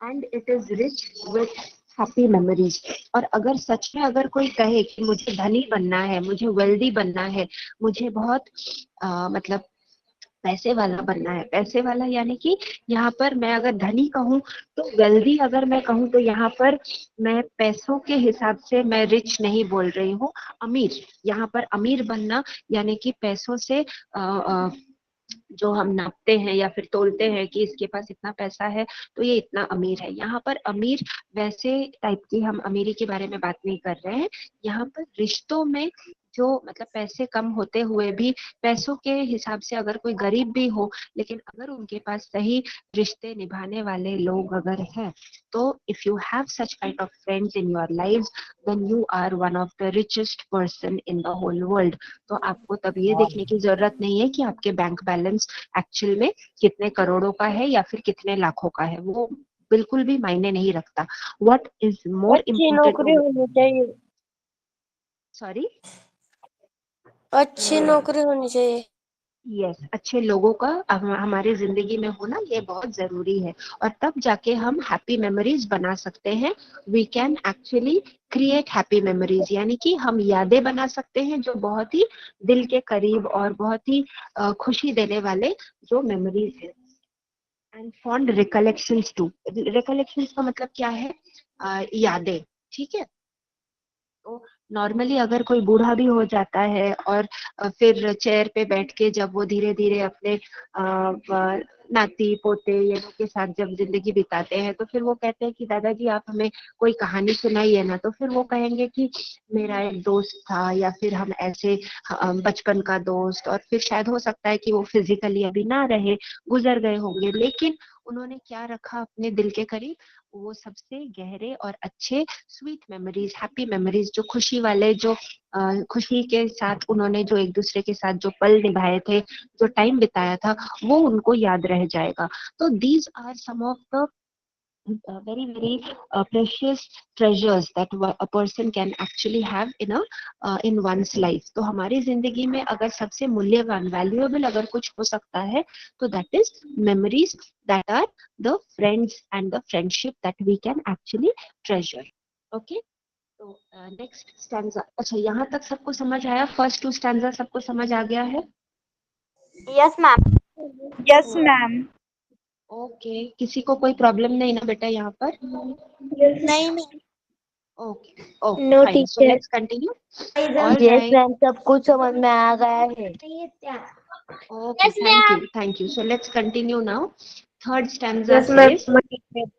Speaker 7: And it is rich with happy memories. और अगर सच में अगर कोई कहे कि मुझे धनी बनना है, मुझे वेल्दी बनना है, मुझे बहुत मतलब पैसे वाला बनना है, पैसे वाला यानी कि यहाँ पर मैं अगर धनी कहूँ, तो वेल्दी अगर मैं कहूँ, तो यहाँ पर मैं पैसों के हिसाब से मैं रिच नहीं बोल रही हूँ, अमीर। यहाँ पर अमीर बनना यानी कि पैसों से जो हम नापते हैं या फिर तोलते हैं कि इसके पास इतना पैसा है तो ये इतना अमीर है। यहाँ पर अमीर वैसे टाइप की हम अमीरी के बारे में बात नहीं कर रहे हैं। यहाँ पर रिश्तों में जो मतलब पैसे कम होते हुए भी पैसों के हिसाब से अगर कोई गरीब भी हो, लेकिन अगर उनके पास सही रिश्ते निभाने वाले लोग अगर हैं, तो if you have such kind of friends in your lives, then you are one of the richest person in the whole world. तो आपको तब ये देखने की जरूरत नहीं है कि आपके बैंक बैलेंस एक्चुअल में कितने करोड़ों का है या फिर कितने लाखों का है, वो बिल्कुल भी मायने नहीं रखता। व्हाट इज मोर
Speaker 9: अच्छी नौकरी
Speaker 7: इम्पोर्टेंट,
Speaker 9: होनी चाहिए।
Speaker 7: सॉरी,
Speaker 9: अच्छी नौकरी होनी चाहिए।
Speaker 7: यस, अच्छे लोगों का हमारे जिंदगी में होना ये बहुत जरूरी है। और तब जाके हम हैप्पी मेमोरीज बना सकते हैं। We can actually create happy memories, यानी कि हम यादें बना सकते हैं जो बहुत ही दिल के करीब और बहुत ही खुशी देने वाले जो मेमोरीज है। And fond recollections too. Recollections का मतलब क्या है? यादें। ठीक है। तो नॉर्मली अगर कोई बूढ़ा भी हो जाता है और फिर चेयर पे बैठ के जब वो धीरे धीरे अपने नाती पोते ये लोग के साथ जब जिंदगी बिताते हैं, तो फिर वो कहते हैं कि दादाजी आप हमें कोई कहानी सुनाइए ना। तो फिर वो कहेंगे कि मेरा एक दोस्त था, या फिर हम ऐसे बचपन का दोस्त, और फिर शायद हो सकता है कि वो फिजिकली अभी ना रहे, गुजर गए होंगे, लेकिन उन्होंने क्या रखा अपने दिल के करीब? वो सबसे गहरे और अच्छे स्वीट मेमोरीज, हैप्पी मेमोरीज, जो खुशी वाले, जो खुशी के साथ उन्होंने जो एक दूसरे के साथ जो पल निभाए थे, जो टाइम बिताया था, वो उनको याद रह जाएगा। तो these are some of the very very precious treasures that a person can actually have in one's life. तो हमारी जिंदगी में अगर सबसे मूल्यवान, वैल्यूएबल अगर कुछ हो सकता है, तो that is memories, that are the friends and the friendship that we can actually treasure. Okay, तो next stanza। अच्छा, यहाँ तक सबको समझ आया? फर्स्ट टू स्टैंजा सबको समझ आ गया है?
Speaker 6: Yes ma'am.
Speaker 10: Yes ma'am.
Speaker 7: Okay, किसी को कोई प्रॉब्लम नहीं ना बेटा यहाँ पर?
Speaker 9: नहीं ma'am.
Speaker 7: Okay okay,
Speaker 9: no
Speaker 7: fine. So
Speaker 9: teacher.
Speaker 7: Let's continue.
Speaker 8: Yes ma'am, सब कुछ समझ में आ गया है।
Speaker 7: Okay, thank you. So let's continue now. Third stanza
Speaker 9: yes ma'am.
Speaker 7: says,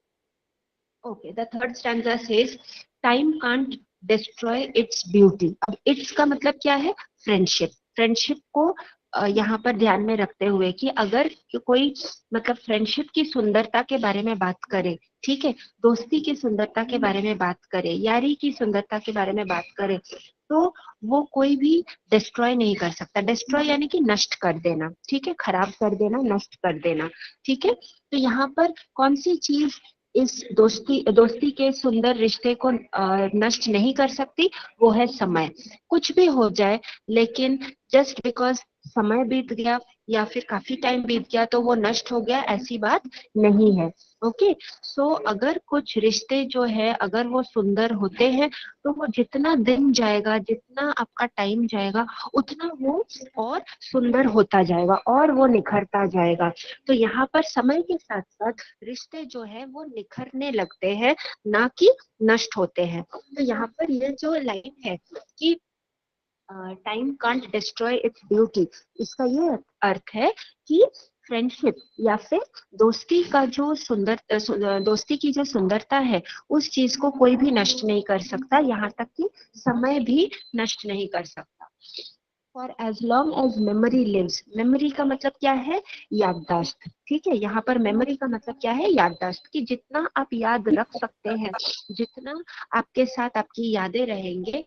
Speaker 7: okay, the third stanza says, time can't destroy its beauty. अब its का मतलब क्या है? फ्रेंडशिप। फ्रेंडशिप को यहाँ पर ध्यान में रखते हुए कि अगर कोई मतलब फ्रेंडशिप की सुंदरता के बारे में बात करे, ठीक है, दोस्ती की सुंदरता के बारे में बात करे, यारी की सुंदरता के बारे में बात करे, तो वो कोई भी डिस्ट्रॉय नहीं कर सकता। डिस्ट्रॉय यानी कि नष्ट कर देना, ठीक है, खराब कर देना, नष्ट कर देना, ठीक है। तो यहाँ पर कौन सी चीज इस दोस्ती के सुंदर रिश्ते को नष्ट नहीं कर सकती? वो है समय। कुछ भी हो जाए, लेकिन जस्ट बिकॉज समय बीत गया या फिर काफी टाइम बीत गया तो वो नष्ट हो गया, ऐसी बात नहीं है। ओके, सो अगर कुछ रिश्ते जो है अगर वो सुंदर होते हैं तो वो जितना दिन जाएगा, जितना आपका टाइम जाएगा, उतना वो और सुंदर होता जाएगा और वो निखरता जाएगा। तो यहाँ पर समय के साथ साथ रिश्ते जो है वो निखरने लगते हैं, ना कि नष्ट होते हैं। तो यहाँ पर ये जो लाइन है कि time can't destroy its beauty, इसका ये अर्थ है कि फ्रेंडशिप या फिर दोस्ती का जो दोस्ती की जो सुंदरता है उस चीज को कोई भी नष्ट नहीं कर सकता, यहाँ तक कि समय भी नष्ट नहीं कर सकता। For as long as memory lives, memory का मतलब क्या है? याददाश्त। ठीक है, यहाँ पर मेमोरी का मतलब क्या है? याददाश्त, कि जितना आप याद रख सकते हैं, जितना आपके साथ आपकी यादें रहेंगे,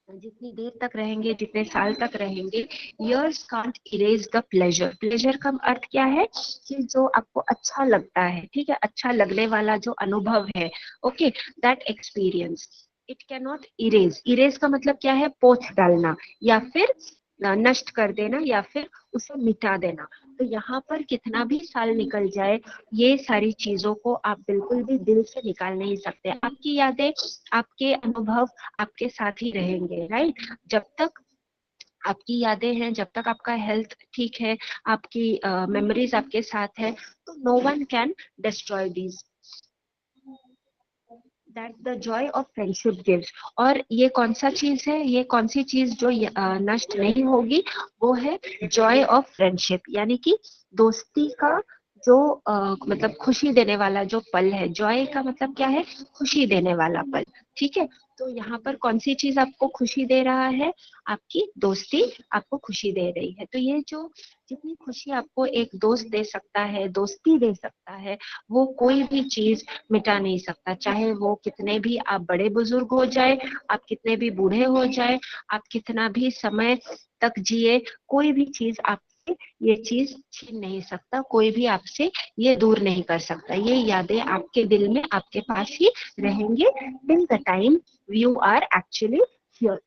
Speaker 7: जितनी देर तक रहेंगे, जितने साल तक रहेंगे, years can't erase the pleasure। Pleasure का अर्थ क्या है? कि जो आपको अच्छा लगता है, ठीक है, अच्छा लगने वाला जो अनुभव है, okay, that experience it can not erase. Erase का मतलब क्या है? पोंछ डालना या फिर नष्ट कर देना या फिर उसे मिटा देना। तो यहाँ पर कितना भी साल निकल जाए, ये सारी चीजों को आप बिल्कुल भी दिल से निकाल नहीं सकते। आपकी यादें, आपके अनुभव आपके साथ ही रहेंगे, राइट? जब तक आपकी यादें हैं, जब तक आपका हेल्थ ठीक है, आपकी मेमोरीज आपके साथ है, तो no one can destroy these. That the joy of friendship gives. और ये कौन सा चीज है, ये कौन सी चीज जो नष्ट नहीं होगी, वो है जॉय ऑफ फ्रेंडशिप, यानी कि दोस्ती का जो मतलब खुशी देने वाला जो पल है। जॉय का मतलब क्या है? खुशी देने वाला पल। ठीक है, तो यहाँ पर कौन सी चीज आपको खुशी दे रहा है? आपकी दोस्ती आपको खुशी दे रही है। तो ये जो जितनी खुशी आपको एक दोस्त दे सकता है, दोस्ती दे सकता है, वो कोई भी चीज मिटा नहीं सकता। चाहे वो कितने भी आप बड़े बुजुर्ग हो जाए, आप कितने भी बूढ़े हो जाए, आप कितना भी समय तक जिए, कोई भी चीज आपसे ये चीज छीन नहीं सकता, कोई भी आपसे ये दूर नहीं कर सकता। ये यादें आपके दिल में, आपके पास ही रहेंगे till the time you are actually here।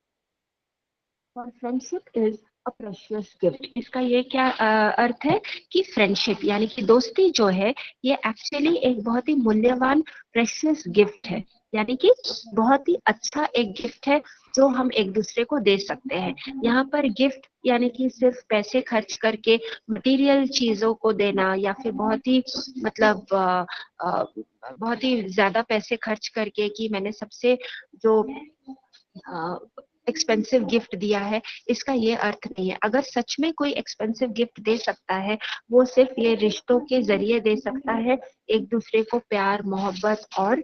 Speaker 7: For friendship is a precious gift। इसका ये क्या अर्थ है? कि फ्रेंडशिप यानी कि दोस्ती जो है ये एक्चुअली एक बहुत ही मूल्यवान प्रेशियस गिफ्ट है, यानी कि बहुत ही अच्छा एक गिफ्ट है जो हम एक दूसरे को दे सकते हैं। यहाँ पर गिफ्ट यानी कि सिर्फ पैसे खर्च करके मटेरियल चीजों को देना, या फिर बहुत ही मतलब बहुत ही ज्यादा पैसे खर्च करके कि मैंने सबसे जो एक्सपेंसिव गिफ्ट दिया है, इसका ये अर्थ नहीं है। अगर सच में कोई एक्सपेंसिव गिफ्ट दे सकता है, वो सिर्फ ये रिश्तों के जरिए दे सकता है, एक दूसरे को प्यार, मोहब्बत और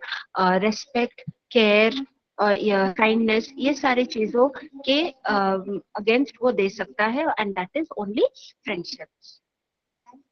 Speaker 7: रेस्पेक्ट, केयर और काइंडनेस, ये सारी चीजों के अगेंस्ट वो दे सकता है, and that is only friendship.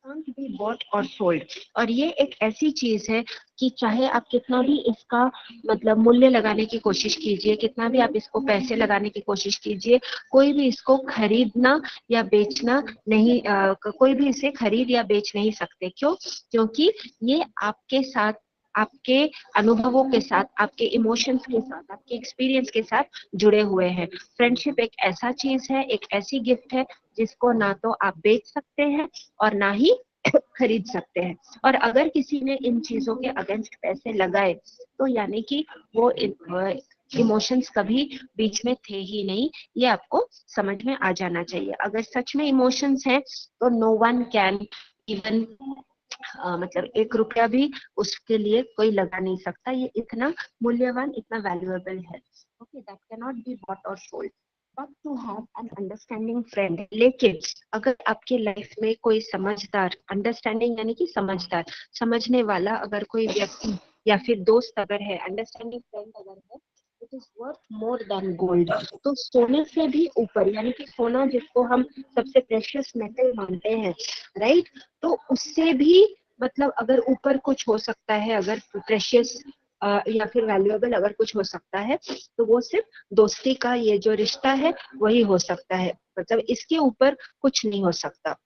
Speaker 7: can't be bought or sold। और ये एक ऐसी चीज है कि चाहे आप कितना भी इसका मतलब मूल्य लगाने की कोशिश कीजिए, कितना भी आप इसको पैसे लगाने की कोशिश कीजिए, कोई भी इसको खरीदना या बेचना नहीं, कोई भी इसे खरीद या बेच नहीं सकते। क्यों? क्योंकि ये आपके साथ, आपके अनुभवों के साथ, आपके इमोशंस के साथ, आपके एक्सपीरियंस के साथ जुड़े हुए हैं। फ्रेंडशिप एक ऐसा चीज है, एक ऐसी गिफ्ट है जिसको ना तो आप बेच सकते हैं और ना ही खरीद सकते हैं। और अगर किसी ने इन चीजों के अगेंस्ट पैसे लगाए तो यानी कि वो इमोशंस कभी बीच में थे ही नहीं, ये आपको समझ में आ जाना चाहिए। अगर सच में इमोशंस हैं तो नो वन कैन इवन मतलब 1 रुपया भी उसके लिए कोई लगा नहीं सकता। ये इतना मूल्यवान, इतना वैल्यूएबल है। Okay, that can not be bought और sold. But to have an understanding friend. लेकिन अगर आपके लाइफ में कोई समझदार, अंडरस्टैंडिंग यानी कि समझदार, समझने वाला अगर कोई व्यक्ति या फिर दोस्त अगर है, अंडरस्टैंडिंग फ्रेंड अगर है, it is worth more than gold. तो सोने से भी ऊपर, यानी कि सोना जिसको हम सबसे प्रेशियस मेटल मानते हैं, राइट, तो उससे भी मतलब अगर ऊपर कुछ हो सकता है, अगर प्रेशियस या फिर वैल्यूएबल अगर कुछ हो सकता है, तो वो सिर्फ दोस्ती का ये जो रिश्ता है वही हो सकता है। मतलब इसके ऊपर कुछ नहीं हो सकता।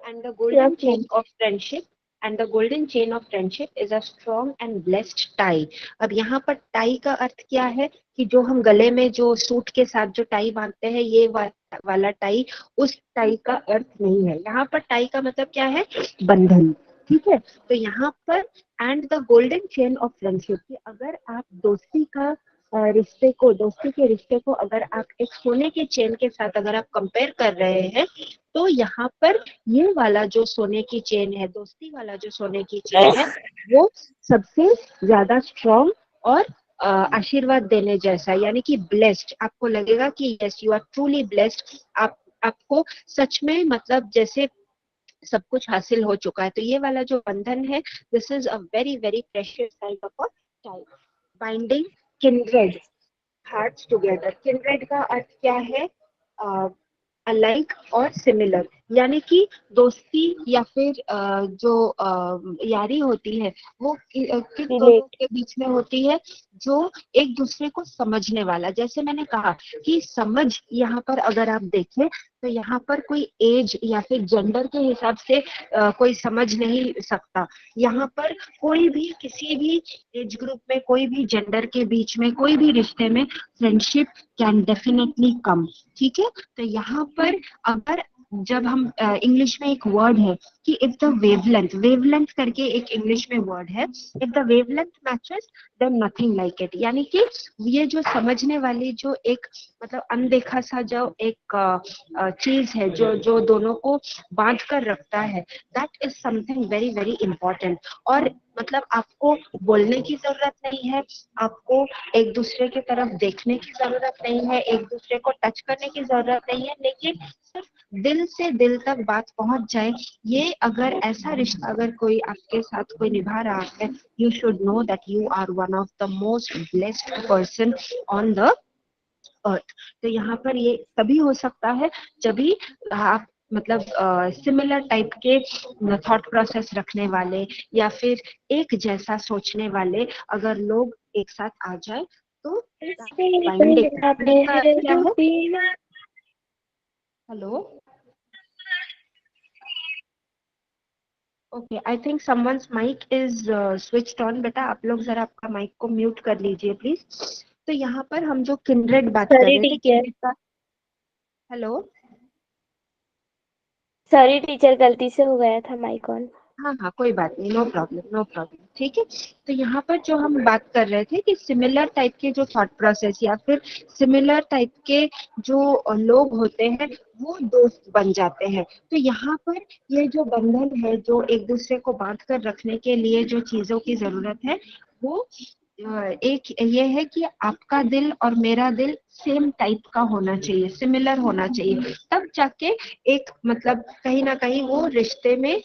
Speaker 7: And the golden chain of friendship and the golden chain of friendship is a strong and blessed tie. अब यहाँ पर टाई का अर्थ क्या है कि जो हम गले में जो सूट के साथ जो टाई बांधते हैं, ये वाला टाई, उस टाई का अर्थ नहीं है। यहाँ पर टाई का मतलब क्या है? बंधन। ठीक है, तो यहाँ पर and the golden chain of friendship, कि अगर आप दोस्ती के रिश्ते को अगर आप एक सोने के चेन के साथ अगर आप कंपेयर कर रहे हैं, तो यहाँ पर ये वाला जो सोने की चेन है, दोस्ती वाला जो सोने की चेन है, वो सबसे ज्यादा स्ट्रॉन्ग और आशीर्वाद देने जैसा, यानी कि ब्लेस्ड। आपको लगेगा कि yes you are truly blessed, आपको सच में मतलब जैसे सब कुछ हासिल हो चुका है। तो ये वाला जो बंधन है, this is a very very precious kind of a tie. Binding kindred hearts together. Kindred का अर्थ क्या है? अलाइक और सिमिलर, यानी कि दोस्ती या फिर जो यारी होती है वो किन दोनों के बीच में होती है? जो एक दूसरे को समझने वाला। जैसे मैंने कहा कि समझ, यहाँ पर अगर आप देखें तो यहाँ पर कोई एज या फिर जेंडर के हिसाब से कोई समझ नहीं सकता। यहाँ पर कोई भी किसी भी एज ग्रुप में, कोई भी जेंडर के बीच में, कोई भी रिश्ते में फ्रेंडशिप कैन डेफिनेटली कम। ठीक है, तो यहाँ पर अगर जब हम इंग्लिश में एक वर्ड है कि इफ द वेवलेंथ करके एक इंग्लिश में वर्ड है, if the wavelength matches then nothing like it, यानी कि ये जो समझने वाली जो एक मतलब अनदेखा सा जो एक चीज है जो दोनों को बांध कर रखता है, that is something very very important. और मतलब आपको बोलने की जरूरत नहीं है, आपको एक दूसरे की तरफ देखने की जरूरत नहीं है, एक दूसरे को टच करने की जरूरत नहीं है, लेकिन सिर्फ दिल से दिल तक बात पहुंच जाए। ये अगर ऐसा रिश्ता अगर कोई आपके साथ कोई निभा रहा है, you should know that you are one of the most blessed person on the earth. तो यहाँ पर ये तभी हो सकता है जब भी आप मतलब सिमिलर टाइप के थॉट प्रोसेस रखने वाले या फिर एक जैसा सोचने वाले अगर लोग एक साथ आ जाए, तो hello, okay, I think someone's mic is switched on. बेटा आप लोग जरा आपका माइक को म्यूट कर लीजिए प्लीज। तो यहाँ पर हम जो किंड्रेड बात कर रहे थे, किंड्रेड का, हेलो
Speaker 9: सॉरी टीचर, गलती से हो गया था माइक ऑन।
Speaker 7: हाँ, कोई बात नहीं, नो प्रॉब्लम। ठीक है, तो यहाँ पर जो हम बात कर रहे थे कि सिमिलर टाइप के जो थॉट प्रोसेस या फिर सिमिलर टाइप के जो लोग होते हैं वो दोस्त बन जाते हैं। तो यहाँ पर ये जो बंधन है, जो एक दूसरे को बांध कर रखने के लिए जो चीजों की जरूरत है, वो एक ये है कि आपका दिल और मेरा दिल सेम टाइप का होना चाहिए, सिमिलर होना चाहिए, तब जाके एक मतलब कहीं ना कहीं वो रिश्ते में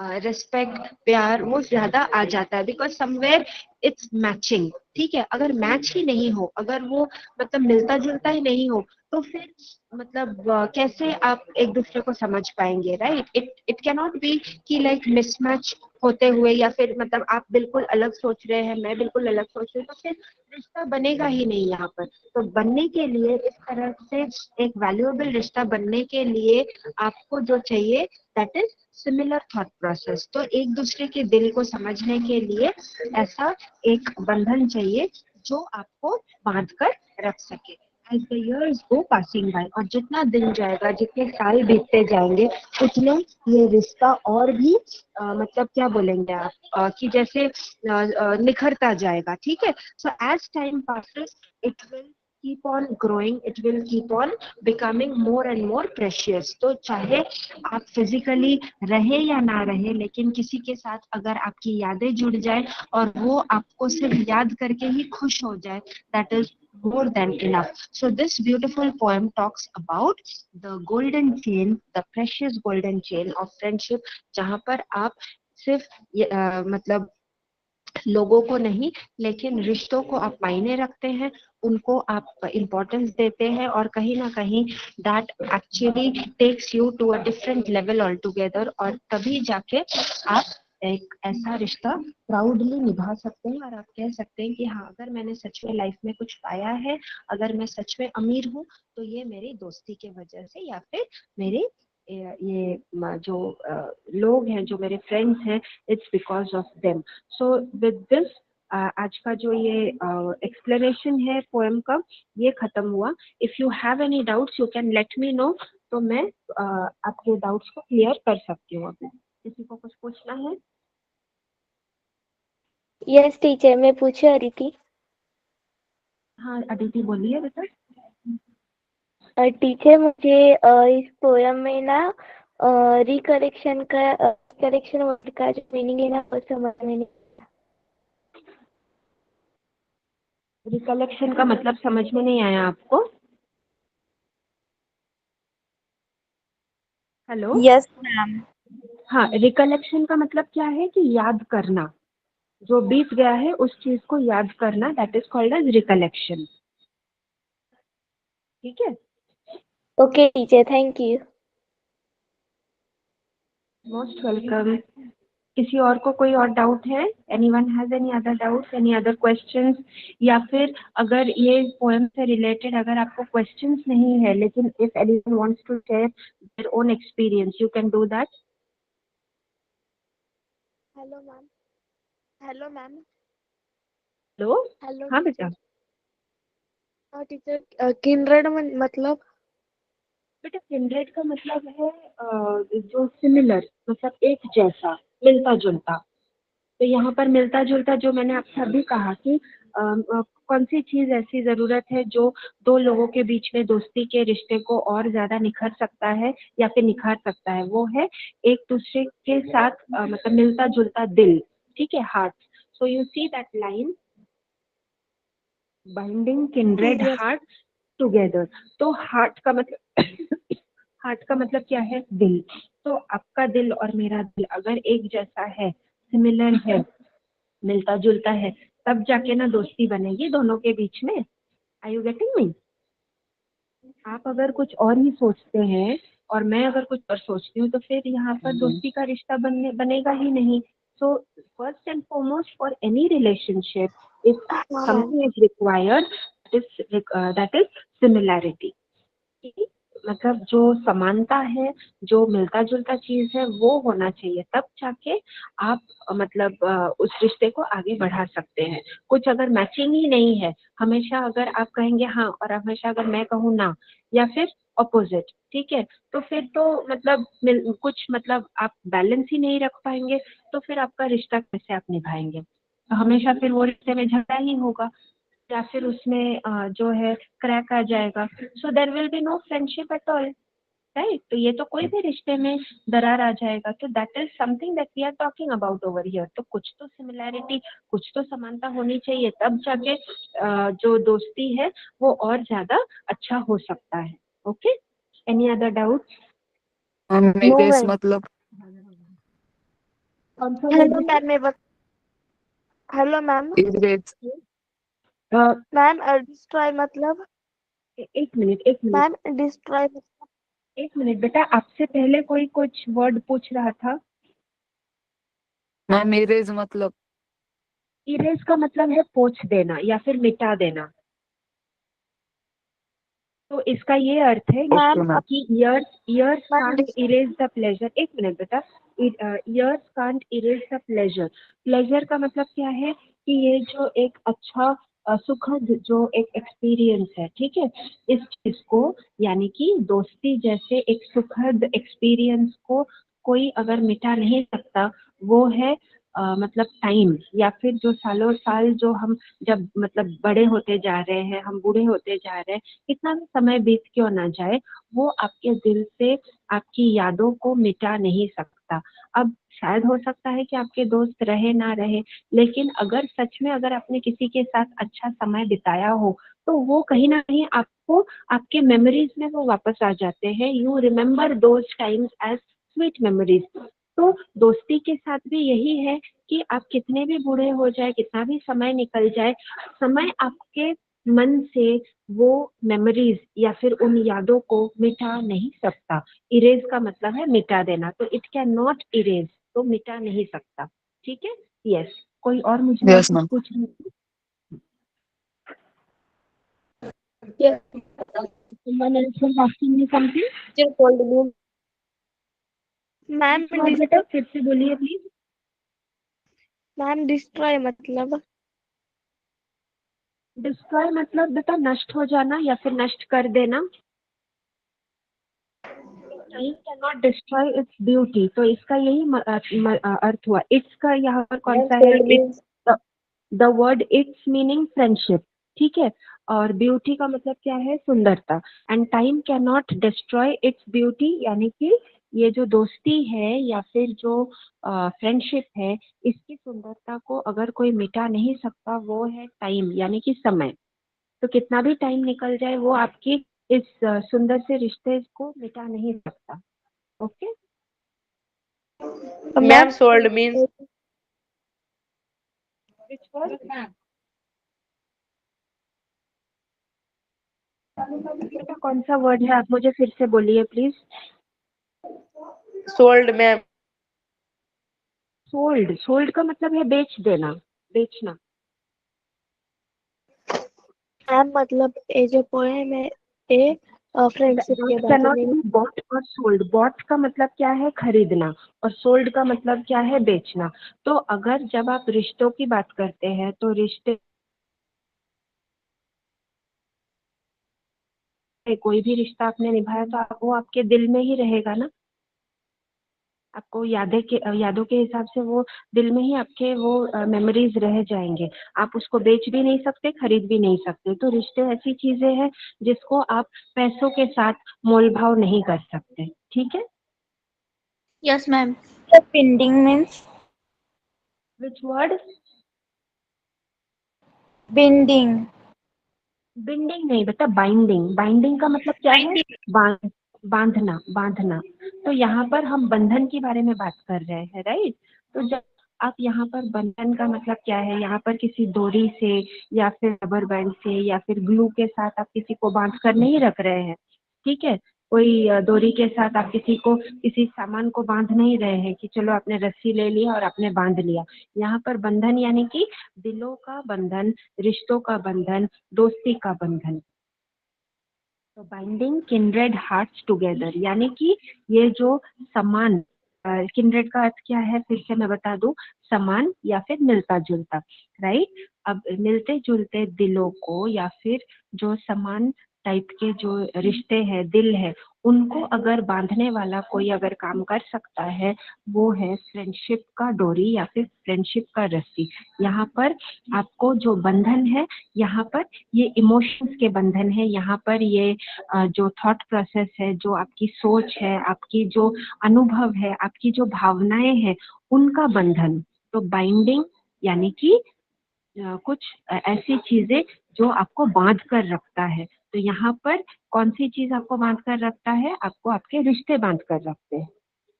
Speaker 7: रिस्पेक्ट, प्यार वो ज्यादा आ जाता है, बिकॉज समवेयर इट्स मैचिंग। ठीक है, अगर मैच ही नहीं हो, अगर वो मतलब मिलता जुलता ही नहीं हो, तो फिर मतलब कैसे आप एक दूसरे को समझ पाएंगे? Right, it can not B कि लाइक मिसमैच होते हुए या फिर मतलब आप बिल्कुल अलग सोच रहे हैं, मैं बिल्कुल अलग सोच रही हूँ, तो फिर रिश्ता बनेगा ही नहीं यहाँ पर। तो बनने के लिए, इस तरह से एक वैल्यूएबल रिश्ता बनने के लिए आपको जो चाहिए that is similar thought process. तो एक दूसरे के दिल को समझने के लिए ऐसा एक बंधन चाहिए जो आपको बांध कर रख सके। As the years go passing by, और जितना दिन जाएगा, जितने साल बीतते जाएंगे, उतने ये रिश्ता और भी मतलब क्या बोलेंगे आप कि जैसे निखरता जाएगा। ठीक है, so as time passes it will keep on growing, it will keep on becoming more and more precious। तो चाहे आप फिजिकली रहे या ना रहे, लेकिन किसी के साथ अगर आपकी यादें जुड़ जाए और वो आपको सिर्फ याद करके ही खुश हो जाए, that is more than enough। So this beautiful poem talks about the golden chain, the precious golden chain of friendship, जहाँ पर आप सिर्फ मतलब लोगों को नहीं, लेकिन रिश्तों को आप मायने रखते हैं, उनको आप इम्पोर्टेंस देते हैं, और कहीं ना कहीं that actually takes you to a different level all together. और तभी जाके आप एक ऐसा रिश्ता प्राउडली निभा सकते हैं और आप कह सकते हैं कि हाँ, अगर मैंने सच में लाइफ में कुछ पाया है, अगर मैं सच में अमीर हूँ, तो ये मेरी दोस्ती के वजह से या फिर मेरे जो लोग हैं, जो मेरे फ्रेंड्स हैं, it's because of them. So with this आज का जो ये एक्सप्लेनेशन है पोएम का, ये खत्म हुआ। If you have any doubts you can let me know, तो मैं आपके डाउट्स को क्लियर कर सकती हूँ। अभी किसी को कुछ पूछना है?
Speaker 9: यस टीचर, मैं पूछे अदिति।
Speaker 7: हाँ अदिति बोलिए बेटा।
Speaker 9: टीचर मुझे इस पोयम में ना रिकलेक्शन वर्ड का जो मीनिंग है ना वो समझ में नहीं।
Speaker 7: रिकलेक्शन का मतलब समझ में नहीं आया आपको? हेलो।
Speaker 10: Yes ma'am.
Speaker 7: हाँ, रिकलेक्शन का मतलब क्या है कि याद करना, जो बीत गया है उस चीज को याद करना, that is called as recollection. ठीक है,
Speaker 9: okay teacher, thank you.
Speaker 7: Most welcome. किसी और को कोई और डाउट है? Anyone has any other doubts, any other questions? या फिर अगर ये पोएम से रिलेटेड अगर आपको क्वेश्चंस नहीं है, लेकिन if anyone wants to share their own experience you can do that.
Speaker 9: Hello ma'am. Hello ma'am.
Speaker 7: Hello.
Speaker 9: Hello
Speaker 7: हाँ
Speaker 9: टीचर।
Speaker 7: बेटा।
Speaker 9: टीचर किंड्रेड मतलब?
Speaker 7: बेटा किंड्रेड का मतलब है जो सिमिलर, मतलब एक जैसा, मिलता जुलता। तो यहाँ पर मिलता जुलता जो मैंने आपसे अभी कहा कि कौन सी चीज ऐसी जरूरत है जो दो लोगों के बीच में दोस्ती के रिश्ते को और ज्यादा निखर सकता है या फिर निखार सकता है, वो है एक दूसरे के साथ मतलब मिलता जुलता दिल। ठीक है, heart. So you see that line, binding kindred
Speaker 9: yes.
Speaker 7: Heart together. तो हार्ट का मतलब हार्ट का मतलब क्या है? दिल। तो आपका दिल और मेरा दिल अगर एक जैसा है, सिमिलर है, मिलता जुलता है, तब जाके ना दोस्ती बनेगी दोनों के बीच में। Are you getting me? आप अगर कुछ और ही सोचते हैं और मैं अगर कुछ और सोचती हूँ, तो फिर यहाँ पर दोस्ती का रिश्ता बनेगा ही नहीं। So first and foremost for any relationship if something is required, that is similarity. मतलब जो समानता है, जो मिलता जुलता चीज है, वो होना चाहिए, तब जाके आप मतलब उस रिश्ते को आगे बढ़ा सकते हैं। कुछ अगर मैचिंग ही नहीं है, हमेशा अगर आप कहेंगे हाँ और हमेशा अगर मैं कहूँ ना, या फिर अपोजिट, ठीक है, तो फिर तो मतलब कुछ मतलब आप बैलेंस ही नहीं रख पाएंगे, तो फिर आपका रिश्ता कैसे आप निभाएंगे? तो हमेशा फिर वो रिश्ते में झगड़ा ही होगा, या फिर उसमें जो है क्रैक आ जाएगा। So there will be no friendship at all, right? तो ये तो कोई भी रिश्ते में दरार आ जाएगा। तो that is something that we are talking about over here. तो कुछ तो सिमिलैरिटी, कुछ तो समानता होनी चाहिए, तब जाके जो दोस्ती है वो और ज्यादा अच्छा हो सकता है। Okay, any other doubt?
Speaker 9: No ma'am.
Speaker 2: मतलब
Speaker 7: कौन सा word
Speaker 9: हेलो
Speaker 7: बेटा?
Speaker 9: Ma'am. Hello ma'am.
Speaker 7: Uh,
Speaker 9: ma'am destroy मतलब?
Speaker 7: एक मिनट, एक मिनट,
Speaker 9: मैम डिस्ट्रॉय मतलब?
Speaker 7: एक मिनट बेटा, आपसे पहले कोई कुछ वर्ड पूछ रहा था।
Speaker 2: मैम इरेज मतलब?
Speaker 7: इरेज का मतलब है पोंछ देना या फिर मिटा देना। तो इसका ये अर्थ है
Speaker 9: मैम
Speaker 7: कि years
Speaker 9: ma'am
Speaker 7: can't erase the pleasure। एक मिनट बेटा, years can't erase the pleasure। Pleasure का मतलब क्या है कि ये जो एक अच्छा सुखद जो एक एक्सपीरियंस है, ठीक है, इस चीज को, यानी कि दोस्ती जैसे एक सुखद एक्सपीरियंस को कोई अगर मिटा नहीं सकता, वो है मतलब टाइम, या फिर जो सालों साल जो हम जब मतलब बड़े होते जा रहे हैं, हम बूढ़े होते जा रहे हैं, कितना भी समय बीत क्यों ना जाए, वो आपके दिल से आपकी यादों को मिटा नहीं सकता। अब शायद हो सकता है कि आपके दोस्त रहे ना रहे, लेकिन अगर सच में अगर आपने किसी के साथ अच्छा समय बिताया हो, तो वो कहीं ना कहीं आपको आपके मेमोरीज में वो वापस आ जाते हैं। You remember those times as sweet memories. तो दोस्ती के साथ भी यही है कि आप कितने भी बूढ़े हो जाए, कितना भी समय निकल जाए, समय आपके मन से वो मेमोरीज या फिर उन यादों को मिटा नहीं सकता। इरेज का मतलब है मिटा देना, तो इट कैन नॉट इरेज, तो मिटा नहीं सकता। ठीक है, यस। कोई और मुझे और
Speaker 2: Yes,
Speaker 7: कुछ
Speaker 2: ma'am.
Speaker 7: पूछ रही थी?
Speaker 9: Yes,
Speaker 7: Someone else was asking me something?
Speaker 9: teacher told me ma'am
Speaker 7: बेटा फिर से बोलिए प्लीज।
Speaker 9: मैम डिस्ट्रॉय मतलब
Speaker 7: डिस्ट्रॉय मतलब बेटा नष्ट हो जाना या फिर नष्ट कर देना। Time can not destroy its beauty, तो इसका यही अर्थ हुआ। इट्स का यहाँ पर कौन सा है? It's the word it's meaning friendship, ठीक है। और ब्यूटी का मतलब क्या है? सुंदरता। And time can not destroy its beauty, यानी कि ये जो दोस्ती है या फिर जो फ्रेंडशिप है, इसकी सुंदरता को अगर कोई मिटा नहीं सकता, वो है टाइम यानी कि समय। तो कितना भी टाइम निकल जाए, वो आपकी इस सुंदर से रिश्ते को मिटा नहीं सकता। ओके
Speaker 2: मैम सोल्ड मीन्स
Speaker 7: बेटा कौन सा वर्ड है? आप मुझे फिर से बोलिए please.
Speaker 2: Sold ma'am.
Speaker 7: Sold, sold का मतलब है बेच देना, बेचना।
Speaker 9: मैम मतलब ये जो पोएम है ये फ्रेंडशिप के बारे
Speaker 7: कैनॉट
Speaker 9: में।
Speaker 7: बी बॉट और सोल्ड। बॉट का मतलब क्या है? खरीदना। और सोल्ड का मतलब क्या है? बेचना। तो अगर जब आप रिश्तों की बात करते हैं, तो रिश्ते, कोई भी रिश्ता आपने निभाया तो वो आपके दिल में ही रहेगा ना। आपको यादों के हिसाब से वो दिल में ही आपके वो मेमोरीज रह जाएंगे। आप उसको बेच भी नहीं सकते, खरीद भी नहीं सकते। तो रिश्ते ऐसी चीजें हैं जिसको आप पैसों के साथ मोल भाव नहीं कर सकते, ठीक है।
Speaker 9: Yes ma'am.
Speaker 10: Binding means
Speaker 7: which word?
Speaker 10: binding.
Speaker 7: Binding नहीं बेटा, बाइंडिंग। बाइंडिंग का मतलब क्या है? बांधना, बांधना। तो यहाँ पर हम बंधन के बारे में बात कर रहे हैं, राइट। तो जब आप यहाँ पर बंधन का मतलब क्या है? यहाँ पर किसी डोरी से या फिर रबर बैंड से या फिर ग्लू के साथ आप किसी को बांध कर नहीं रख रहे हैं, ठीक है। कोई डोरी के साथ आप किसी को, किसी सामान को बांध नहीं रहे हैं कि चलो आपने रस्सी ले लिया और आपने बांध लिया। यहाँ पर बंधन यानी कि दिलों का बंधन, रिश्तों का बंधन, दोस्ती का बंधन। तो बाइंडिंग किंड्रेड हार्ट्स टुगेदर, यानी कि ये जो समान, किंड्रेड का अर्थ क्या है? फिर से मैं बता दूं, समान या फिर मिलता जुलता, राइट। अब मिलते जुलते दिलों को या फिर जो समान टाइप के जो रिश्ते हैं, दिल है, उनको अगर बांधने वाला कोई अगर काम कर सकता है, वो है फ्रेंडशिप का डोरी या फिर फ्रेंडशिप का रस्सी। यहाँ पर आपको जो बंधन है, यहाँ पर ये इमोशंस के बंधन है। यहाँ पर ये जो थॉट प्रोसेस है, जो आपकी सोच है, आपकी जो अनुभव है, आपकी जो भावनाएं हैं, उनका बंधन। तो बाइंडिंग यानी कि कुछ ऐसी चीजें जो आपको बांध कर रखता है। तो यहाँ पर कौन सी चीज आपको बांध कर रखता है? आपको आपके रिश्ते बांध कर रखते हैं।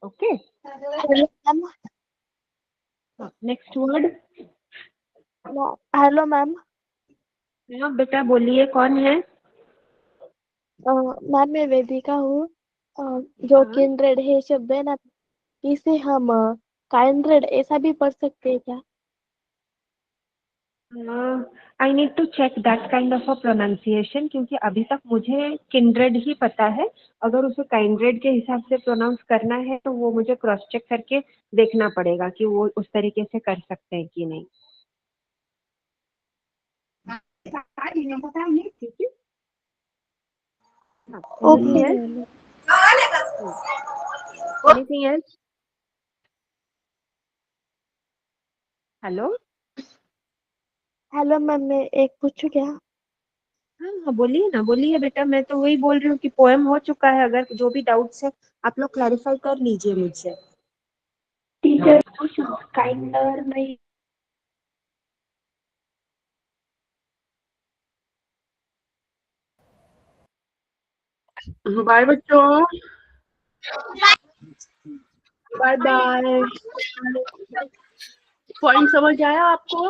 Speaker 7: Okay, next word.
Speaker 9: Hello ma'am.
Speaker 7: बेटा बोलिए, कौन है?
Speaker 9: मैम मैं वेदिका हूँ। जो
Speaker 7: हाँ।
Speaker 9: किंड्रेड है शब्द है ना, इसे हम काइंड्रेड ऐसा भी पढ़ सकते हैं क्या?
Speaker 7: I need to check that kind of a pronunciation, क्योंकि अभी तक मुझे किंड्रेड ही पता है। अगर उसे काइंड्रेड के हिसाब से प्रोनाउंस करना है तो वो मुझे क्रॉस चेक करके देखना पड़ेगा कि वो उस तरीके से कर सकते हैं कि नहीं। ठीक है।
Speaker 9: Okay.
Speaker 7: Anything else? Hello.
Speaker 9: Hello ma'am, मैं एक पूछूं क्या?
Speaker 7: हाँ बोलिए ना, बोलिए बेटा। मैं तो वही बोल रही हूँ कि पोएम हो चुका है। अगर जो भी डाउट्स है आप लोग क्लैरिफाई कर लीजिए मुझसे।
Speaker 9: टीचर काइंडर नहीं।
Speaker 3: बाय बच्चों, बाय बाय। पॉइंट समझ आया आपको?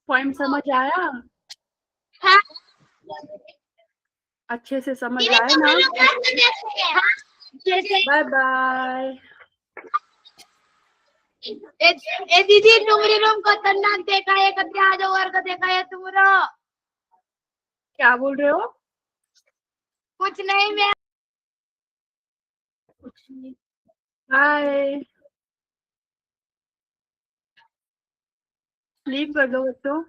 Speaker 3: पॉइंट समझ आया? अच्छे से समझ आए ना? Bye bye.
Speaker 8: ए दीदी तुमरी रूम को तन्नाक देखा है, कतरे आज वर्ग देखा है तुमरो?
Speaker 3: क्या बोल रहे हो?
Speaker 8: कुछ नहीं मैं
Speaker 3: बाय, स्लीप कर दो बच्चों।